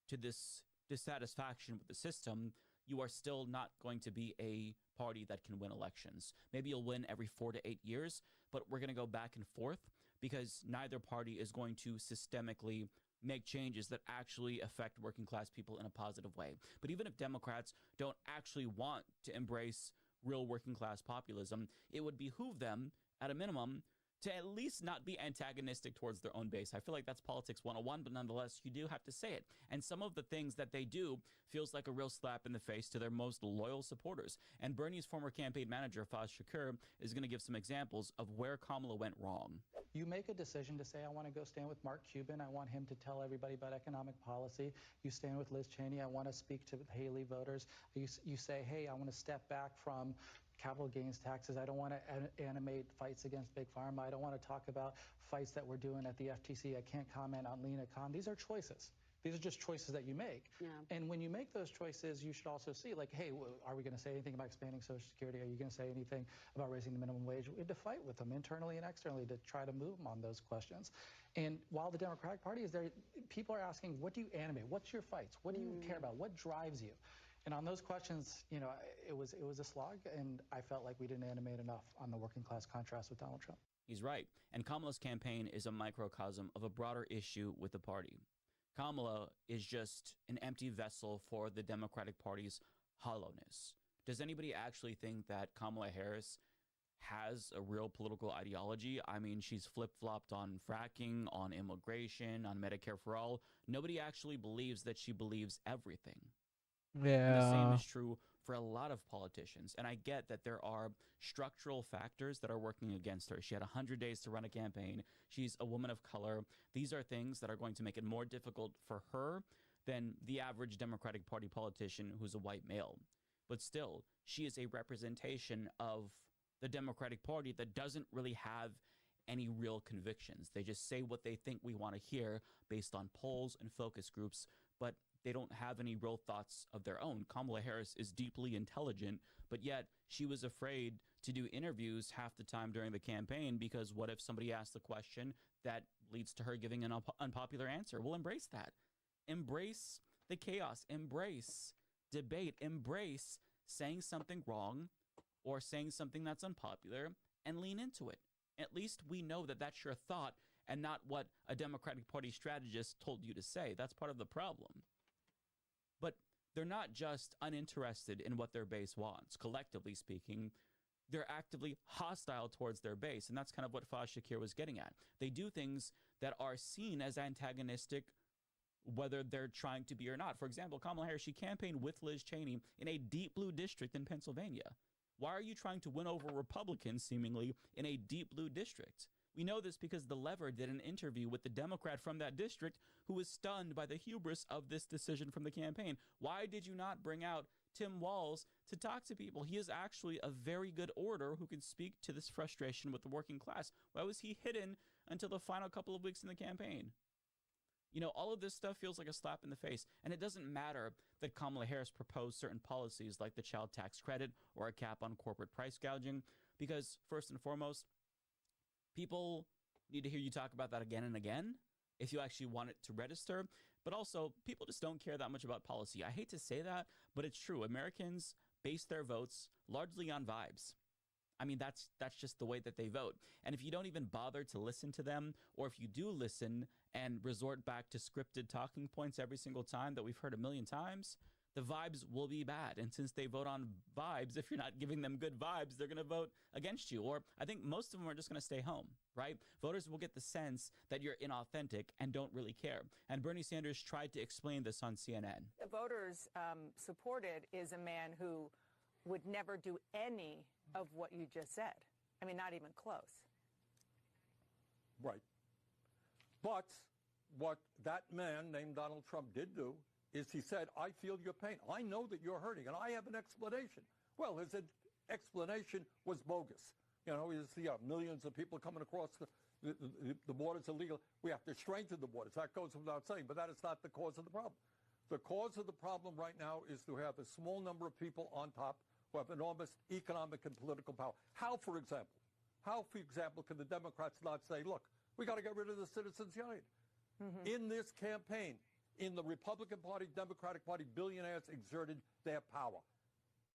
to this dissatisfaction with the system, you are still not going to be a party that can win elections. Maybe you'll win every 4 to 8 years, but we're going to go back and forth because neither party is going to systemically make changes that actually affect working class people in a positive way. But even if Democrats don't actually want to embrace real working class populism, it would behoove them, at a minimum, to at least not be antagonistic towards their own base. I feel like that's politics 101, but nonetheless, you do have to say it. And some of the things that they do feels like a real slap in the face to their most loyal supporters. And Bernie's former campaign manager, Faz Shakur, is going to give some examples of where Kamala went wrong. You make a decision to say, I want to go stand with Mark Cuban. I want him to tell everybody about economic policy. You stand with Liz Cheney. I want to speak to Haley voters. You say, hey, I want to step back from capital gains taxes. I don't want to animate fights against Big Pharma. I don't want to talk about fights that we're doing at the FTC. I can't comment on Lena Khan. These are choices. These are just choices that you make. Yeah. And when you make those choices, you should also see, like, hey, are we going to say anything about expanding Social Security? Are you going to say anything about raising the minimum wage? We had to fight with them internally and externally to try to move them on those questions. And while the Democratic Party is there, people are asking, what do you animate? What's your fights? What do you care about? What drives you? And on those questions, you know, it was a slog, and I felt like we didn't animate enough on the working class contrast with Donald Trump. He's right. And Kamala's campaign is a microcosm of a broader issue with the party. Kamala is just an empty vessel for the Democratic Party's hollowness. Does anybody actually think that Kamala Harris has a real political ideology? I mean, she's flip-flopped on fracking, on immigration, on Medicare for all. Nobody actually believes that she believes everything. Yeah. And the same is true for a lot of politicians. And I get that there are structural factors that are working against her. She had 100 days to run a campaign. She's a woman of color. These are things that are going to make it more difficult for her than the average Democratic Party politician who's a white male. But still, she is a representation of the Democratic Party that doesn't really have any real convictions. They just say what they think we want to hear based on polls and focus groups, but they don't have any real thoughts of their own. Kamala Harris is deeply intelligent, but yet she was afraid to do interviews half the time during the campaign because what if somebody asks the question that leads to her giving an unpopular answer? Well, embrace that. Embrace the chaos. Embrace debate. Embrace saying something wrong or saying something that's unpopular and lean into it. At least we know that that's your thought and not what a Democratic Party strategist told you to say. That's part of the problem. But they're not just uninterested in what their base wants. Collectively speaking, they're actively hostile towards their base. And that's kind of what Faz Shakir was getting at. They do things that are seen as antagonistic, whether they're trying to be or not. For example, Kamala Harris, she campaigned with Liz Cheney in a deep blue district in Pennsylvania. Why are you trying to win over Republicans, seemingly, in a deep blue district? We know this because The Lever did an interview with the Democrat from that district who was stunned by the hubris of this decision from the campaign. Why did you not bring out Tim Walz to talk to people? He is actually a very good orator who can speak to this frustration with the working class. Why was he hidden until the final couple of weeks in the campaign? You know, all of this stuff feels like a slap in the face. And it doesn't matter that Kamala Harris proposed certain policies like the child tax credit or a cap on corporate price gouging, because first and foremost, people need to hear you talk about that again and again if you actually want it to register. But also, people just don't care that much about policy. I hate to say that, but it's true. Americans base their votes largely on vibes. I mean, that's just the way that they vote. And if you don't even bother to listen to them, or if you do listen and resort back to scripted talking points every single time that we've heard a million times, the vibes will be bad. And since they vote on vibes, if you're not giving them good vibes, they're going to vote against you. Or I think most of them are just going to stay home, right? Voters will get the sense that you're inauthentic and don't really care. And Bernie Sanders tried to explain this on CNN. The voters supported is a man who would never do any of what you just said. I mean, not even close. Right. But what that man named Donald Trump did do is he said, I feel your pain. I know that you're hurting, and I have an explanation. Well, his explanation was bogus. You know, millions of people coming across the borders illegal. We have to strengthen the borders. That goes without saying, but that is not the cause of the problem. The cause of the problem right now is to have a small number of people on top who have enormous economic and political power. How, for example, can the Democrats not say, look, we got to get rid of the Citizens United? In this campaign, in the Republican Party, Democratic Party, billionaires exerted their power.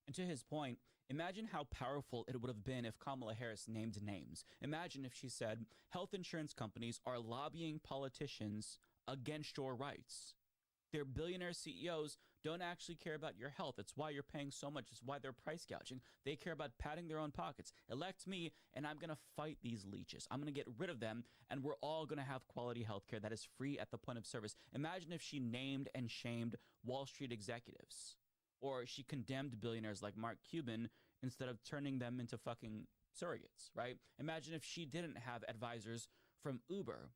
And to his point, imagine how powerful it would have been if Kamala Harris named names. Imagine if she said, health insurance companies are lobbying politicians against your rights. Their billionaire CEOs don't actually care about your health. It's why you're paying so much. It's why they're price gouging. They care about padding their own pockets. Elect me, and I'm going to fight these leeches. I'm going to get rid of them, and we're all going to have quality health care that is free at the point of service. Imagine if she named and shamed Wall Street executives, or she condemned billionaires like Mark Cuban instead of turning them into fucking surrogates, right? Imagine if she didn't have advisors from Uber,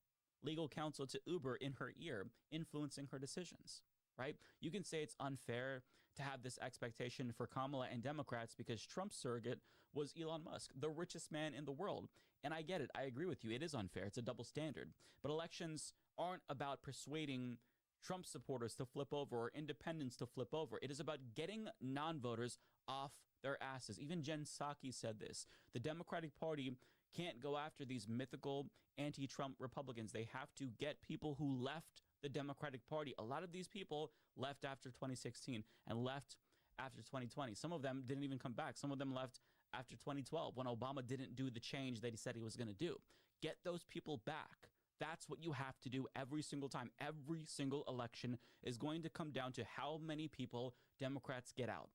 legal counsel to Uber in her ear, influencing her decisions, right? You can say it's unfair to have this expectation for Kamala and Democrats because Trump's surrogate was Elon Musk, the richest man in the world. And I get it. I agree with you. It is unfair. It's a double standard. But elections aren't about persuading Trump supporters to flip over or independents to flip over. It is about getting non-voters off their asses. Even Jen Psaki said this. The Democratic Party can't go after these mythical anti-Trump Republicans. They have to get people who left the Democratic Party. A lot of these people left after 2016 and left after 2020. Some of them didn't even come back. Some of them left after 2012 when Obama didn't do the change that he said he was going to do. Get those people back. That's what you have to do every single time. Every single election is going to come down to how many people Democrats get out.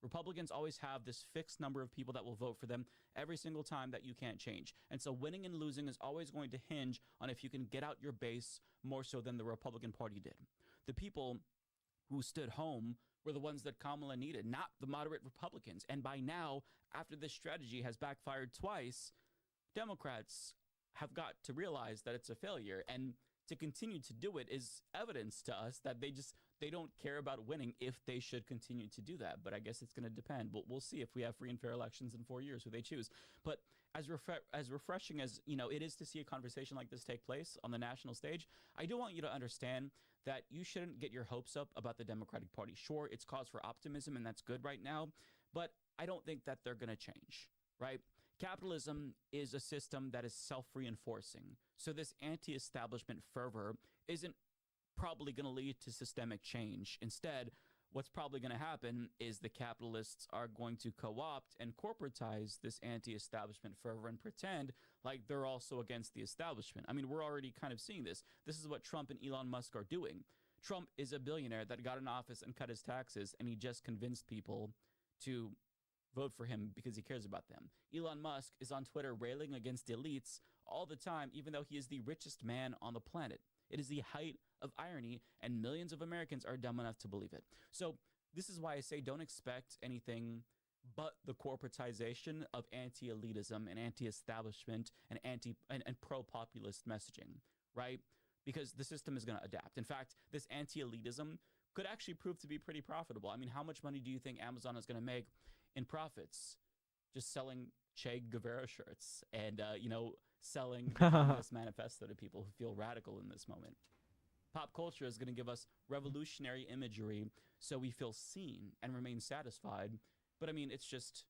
Republicans always have this fixed number of people that will vote for them every single time that you can't change. And so winning and losing is always going to hinge on if you can get out your base more so than the Republican Party did. The people who stood home were the ones that Kamala needed, not the moderate Republicans. And by now, after this strategy has backfired twice, Democrats have got to realize that it's a failure. And to continue to do it is evidence to us that they don't care about winning if they should continue to do that. But I guess it's going to depend. But we'll see if we have free and fair elections in 4 years, who they choose. But as refreshing as it is to see a conversation like this take place on the national stage, I do want you to understand that you shouldn't get your hopes up about the Democratic Party. Sure, it's cause for optimism, and that's good right now. But I don't think that they're going to change, right? Capitalism is a system that is self-reinforcing. So this anti-establishment fervor isn't probably going to lead to systemic change. Instead, what's probably going to happen is the capitalists are going to co-opt and corporatize this anti-establishment fervor and pretend like they're also against the establishment. I mean, we're already kind of seeing this. This is what Trump and Elon Musk are doing. Trump is a billionaire that got in office and cut his taxes, and he just convinced people to vote for him because he cares about them. Elon Musk is on Twitter railing against elites all the time, even though he is the richest man on the planet. It is the height of irony, and millions of Americans are dumb enough to believe it. So this is why I say don't expect anything but the corporatization of anti-elitism and anti-establishment and pro-populist messaging, right? Because the system is going to adapt. In fact, this anti-elitism could actually prove to be pretty profitable. I mean, how much money do you think Amazon is going to make in profits just selling Che Guevara shirts and, selling the Communist Manifesto to people who feel radical in this moment? Pop culture is going to give us revolutionary imagery so we feel seen and remain satisfied. But I mean, it's just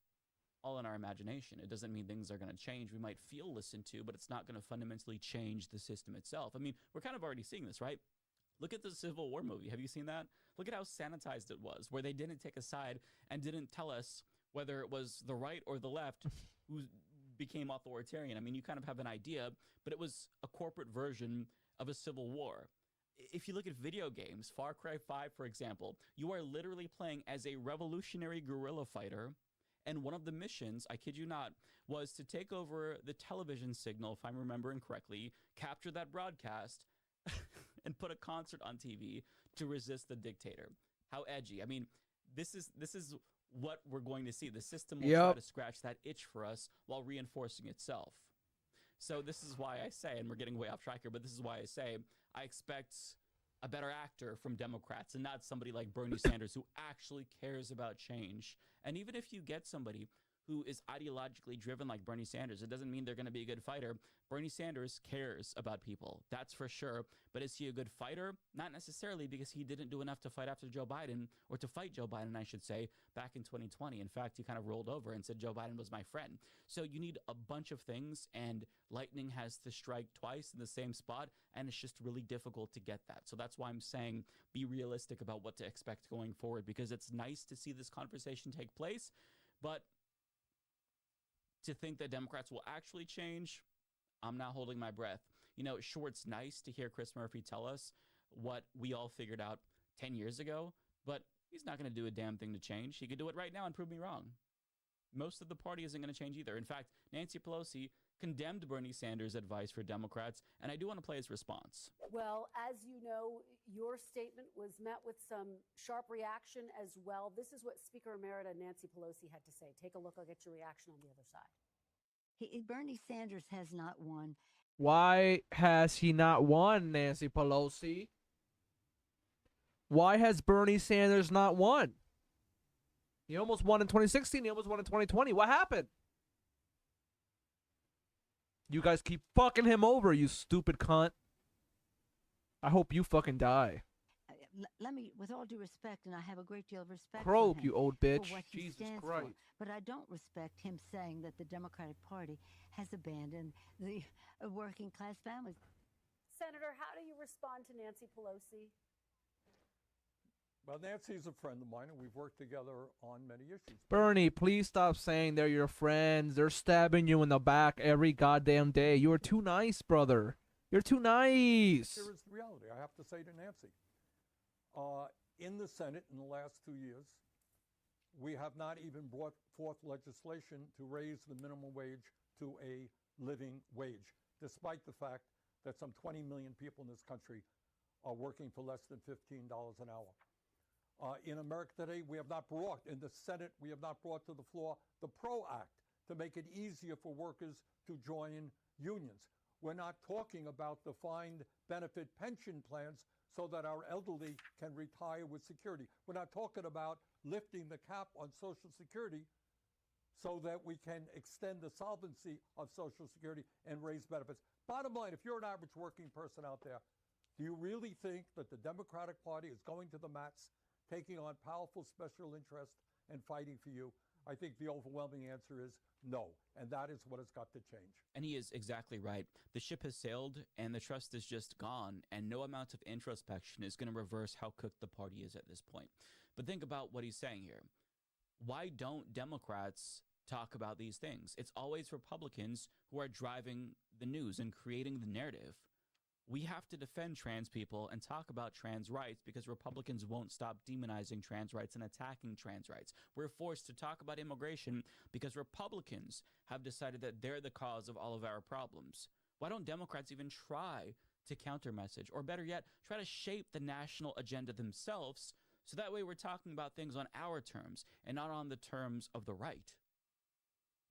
all in our imagination. It doesn't mean things are going to change. We might feel listened to, but it's not going to fundamentally change the system itself. I mean, we're kind of already seeing this, right? Look at the Civil War movie. Have you seen that? Look at how sanitized it was, where they didn't take a side and didn't tell us whether it was the right or the left who became authoritarian. I mean, you kind of have an idea, but it was a corporate version of a civil war. If you look at video games, Far Cry 5, for example, you are literally playing as a revolutionary guerrilla fighter, and one of the missions, I kid you not, was to take over the television signal, if I'm remembering correctly, capture that broadcast, and put a concert on TV to resist the dictator. How edgy. I mean, this is what we're going to see. The system will try to scratch that itch for us while reinforcing itself. So this is why I say, and we're getting way off track here, but this is why I say I expect a better actor from Democrats and not somebody like Bernie Sanders who actually cares about change. And even if you get somebody who is ideologically driven like Bernie Sanders, it doesn't mean they're going to be a good fighter. Bernie Sanders cares about people, that's for sure. But is he a good fighter? Not necessarily, because he didn't do enough to fight after Joe Biden, or to fight Joe Biden, I should say, back in 2020. In fact, he kind of rolled over and said Joe Biden was my friend. So you need a bunch of things, and lightning has to strike twice in the same spot, and it's just really difficult to get that. So that's why I'm saying be realistic about what to expect going forward, because it's nice to see this conversation take place, but to think that Democrats will actually change, I'm not holding my breath. You know, sure, it's nice to hear Chris Murphy tell us what we all figured out 10 years ago, but he's not going to do a damn thing to change. He could do it right now and prove me wrong. Most of the party isn't going to change either. In fact, Nancy Pelosi condemned Bernie Sanders' advice for Democrats, and I do want to play his response. Well, as you know, your statement was met with some sharp reaction as well. This is what Speaker Emerita Nancy Pelosi had to say. Take a look. I'll get your reaction on the other side. Bernie Sanders has not won. Why has he not won, Nancy Pelosi? Why has Bernie Sanders not won? He almost won in 2016. He almost won in 2020. What happened? You guys keep fucking him over, you stupid cunt. I hope you fucking die. Let me, with all due respect, and I have a great deal of respect Croak, for him, you old bitch. for what he Jesus stands Christ. For, but I don't respect him saying that the Democratic Party has abandoned the working class families. Senator, how do you respond to Nancy Pelosi? Well, Nancy's a friend of mine, and we've worked together on many issues. Bernie, please stop saying they're your friends. They're stabbing you in the back every goddamn day. You are too nice, brother. You're too nice. Here is the reality. I have to say to Nancy, in the Senate in the last 2 years, we have not even brought forth legislation to raise the minimum wage to a living wage, despite the fact that some 20 million people in this country are working for less than $15 an hour. In America today, we have not brought, in the Senate, we have not brought to the floor the PRO Act to make it easier for workers to join unions. We're not talking about defined benefit pension plans so that our elderly can retire with security. We're not talking about lifting the cap on Social Security so that we can extend the solvency of Social Security and raise benefits. Bottom line, if you're an average working person out there, do you really think that the Democratic Party is going to the mats taking on powerful special interests and fighting for you? I think the overwhelming answer is no, and that is what has got to change. And he is exactly right. The ship has sailed, and the trust is just gone, and no amount of introspection is going to reverse how cooked the party is at this point. But think about what he's saying here. Why don't Democrats talk about these things? It's always Republicans who are driving the news and creating the narrative. We have to defend trans people and talk about trans rights because Republicans won't stop demonizing trans rights and attacking trans rights. We're forced to talk about immigration because Republicans have decided that they're the cause of all of our problems. Why don't Democrats even try to counter message, or better yet, try to shape the national agenda themselves, so that way we're talking about things on our terms and not on the terms of the right?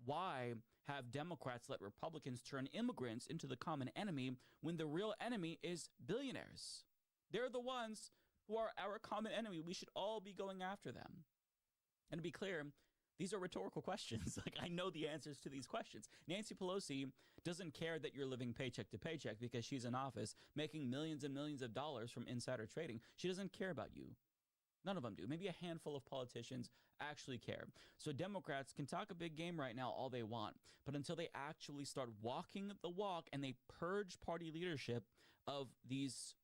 Why have Democrats let Republicans turn immigrants into the common enemy when the real enemy is billionaires? They're the ones who are our common enemy. We should all be going after them. And to be clear, these are rhetorical questions. Like, I know the answers to these questions. Nancy Pelosi doesn't care that you're living paycheck to paycheck because she's in office making millions and millions of dollars from insider trading. She doesn't care about you. None of them do. Maybe a handful of politicians actually care. So Democrats can talk a big game right now all they want, but until they actually start walking the walk and they purge party leadership of these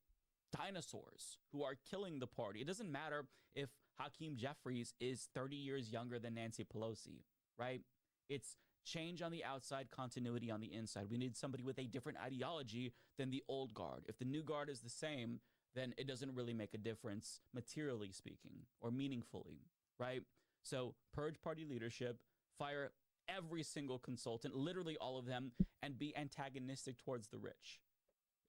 dinosaurs who are killing the party. It doesn't matter if Hakeem Jeffries is 30 years younger than Nancy Pelosi, right? It's change on the outside, continuity on the inside. We need somebody with a different ideology than the old guard. If the new guard is the same, then it doesn't really make a difference, materially speaking, or meaningfully, right? So purge party leadership, fire every single consultant, literally all of them, and be antagonistic towards the rich.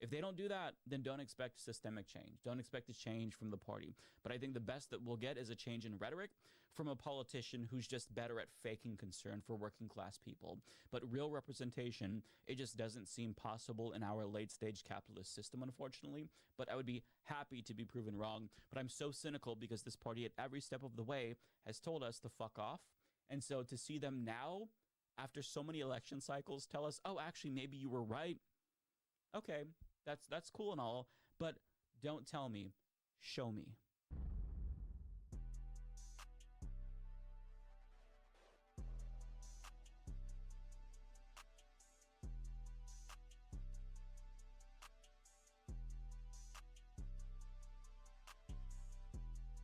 If they don't do that, then don't expect systemic change. Don't expect a change from the party. But I think the best that we'll get is a change in rhetoric from a politician who's just better at faking concern for working class people. But real representation, it just doesn't seem possible in our late stage capitalist system, unfortunately. But I would be happy to be proven wrong. But I'm so cynical because this party at every step of the way has told us to fuck off. And so to see them now, after so many election cycles, tell us, oh, actually, maybe you were right. Okay, that's cool and all, but don't tell me, show me.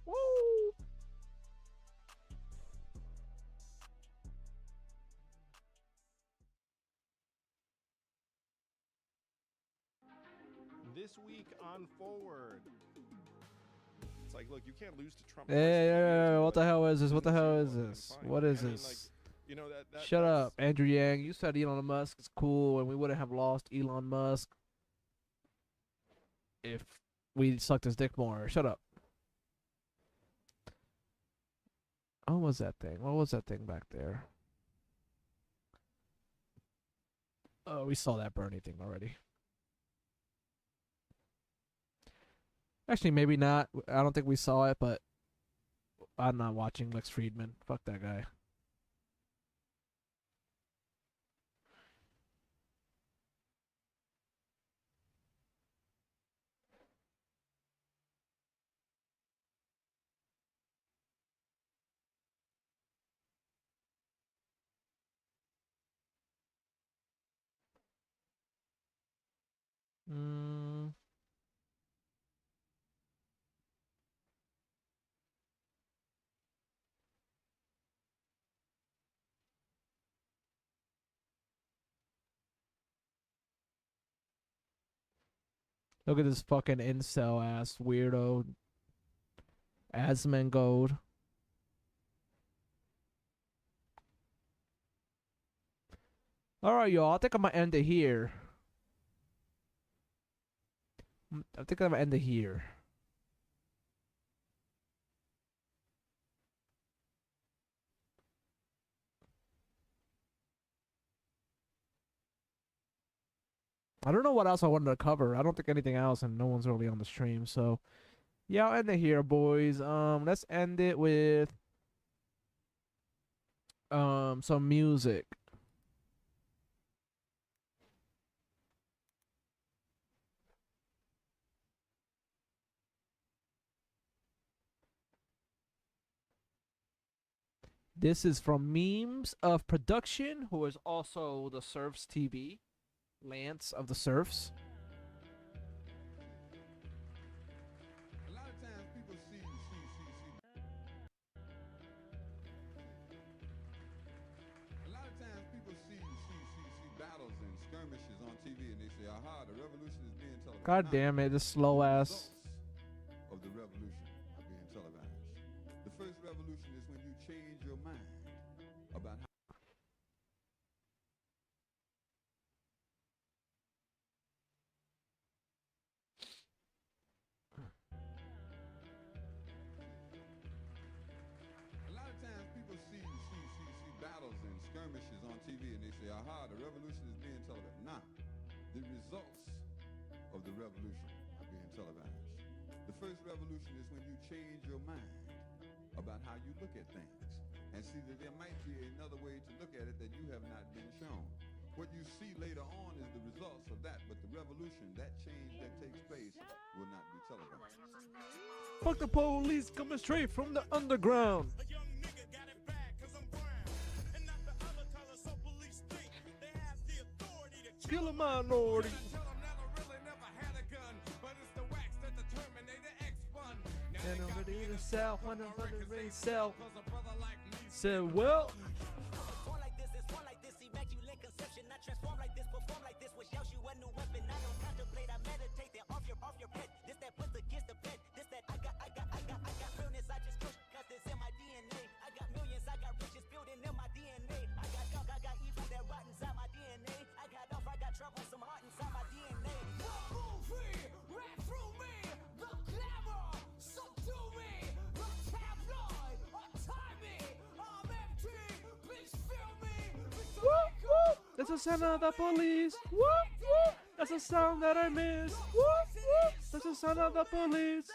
Woo! This week on Forward. It's like, look, you can't lose to Trump. Hey, what the hell is this? What the hell is this? What is this? You know, Shut up, Andrew Yang. You said Elon Musk is cool, and we wouldn't have lost Elon Musk if we sucked his dick more. Shut up. What was that thing? What was that thing back there? Oh, we saw that Bernie thing already. Actually, maybe not. I don't think we saw it, but I'm not watching Lex Friedman. Fuck that guy. Look at this fucking incel ass weirdo. Asmongold. Alright, y'all. I think I'm gonna end it here. I think I'm gonna end it here. I don't know what else I wanted to cover. I don't think anything else, and no one's really on the stream. So, yeah, I'll end it here, boys. Let's end it with some music. This is from Memes of Production, who is also the Surfs TV, Lance of the Surfs. A lot of times people see battles and skirmishes on TV, and they say, "Aha, the revolution is being televised." God damn it, this slow ass. Of the revolution are being televised. The first revolution is when you change your mind about how. A lot of times people see battles and skirmishes on TV, and they say, "Aha, the revolution is being televised." Nah, the results of the revolution are being televised. The first revolution is when you change your mind about how you look at things and see that there might be another way to look at it that you have not been shown. What you see later on is the results of that, but the revolution, that change that takes place, will not be televised. Fuck the police coming straight from the underground. Kill a minority. And over to the south, one of the rain south. Said, well. That's the sound of the police. Whoop, whoop. That's the sound that I miss. Whoop, whoop. That's the sound of the police.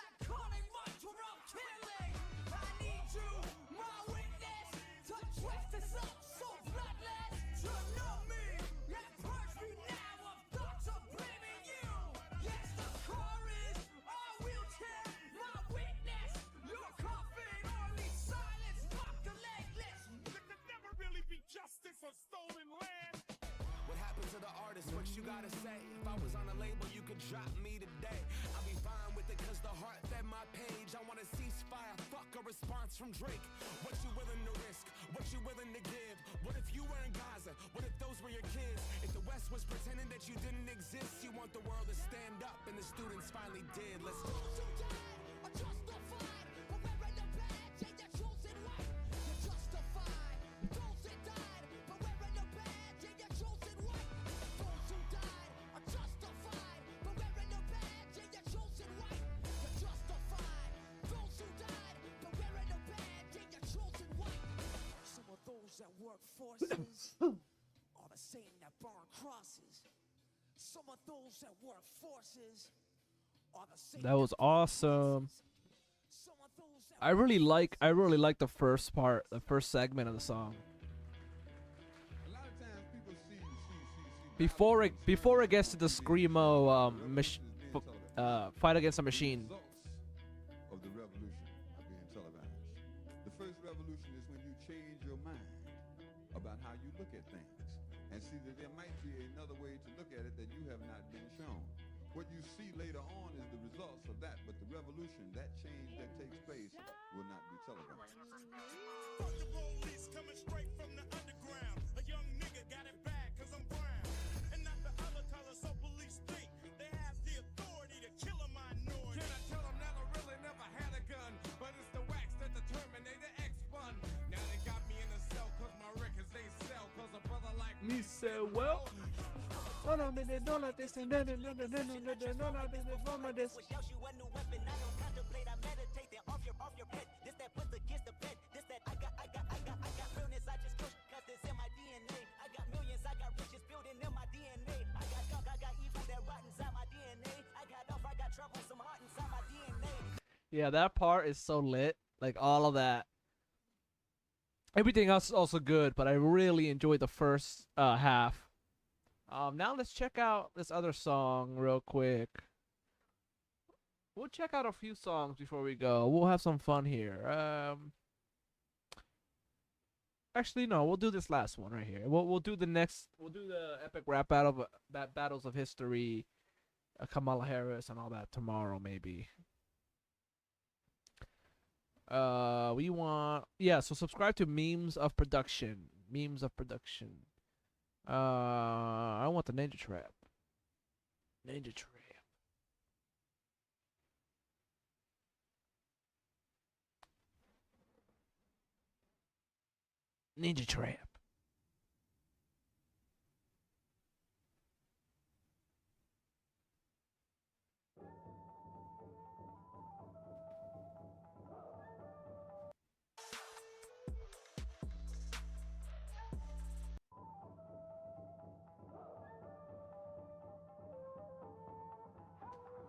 What you gotta say? If I was on a label, you could drop me today. I'll be fine with it, cause the heart fed my page. I want a ceasefire, fuck a response from Drake. What you willing to risk? What you willing to give? What if you were in Gaza? What if those were your kids? If the West was pretending that you didn't exist, you want the world to stand up, and the students finally did. Let's go. That work forces are the same that burn crosses. Some of those that work forces are the same. That was awesome. I really like the first part, the first segment of the song. Before it gets to the screamo fight against the machine. Of the revolution are being televised. The first revolution is when you change your mind about how you look at things and see that there might be another way to look at it that you have not been shown. What you see later on is the results of that, but the revolution, that change that takes place, will not be televised. Fuck the police coming straight from the underground. A young nigga got it bad cause I'm brown. And not the other color, so police think they have the authority to kill a minority. Can I tell them that I really never had a gun? But it's the wax that the Terminator X spun. Now they got me in a cell cause my records they sell. Cause a brother like me said, well. Yeah, that part is so lit. Like all of that. Everything else is also good, but I really enjoyed the first half. Now let's check out this other song real quick. We'll check out a few songs before we go. We'll have some fun here. Actually, no. We'll do this last one right here. We'll do the next. We'll do the epic rap battle of battles of history, Kamala Harris and all that tomorrow maybe. We want So subscribe to Memes of Production. Memes of Production. I want the Ninja Trap. Ninja Trap. Ninja Trap.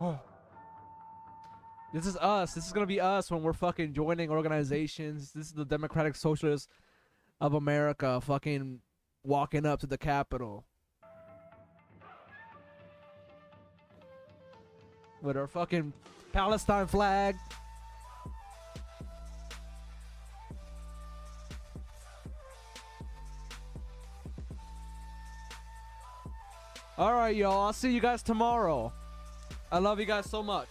Oh. This is us. This is gonna be us when we're fucking joining organizations. This is the Democratic Socialists of America fucking walking up to the Capitol with our fucking Palestine flag. All right, y'all. I'll see you guys tomorrow. I love you guys so much.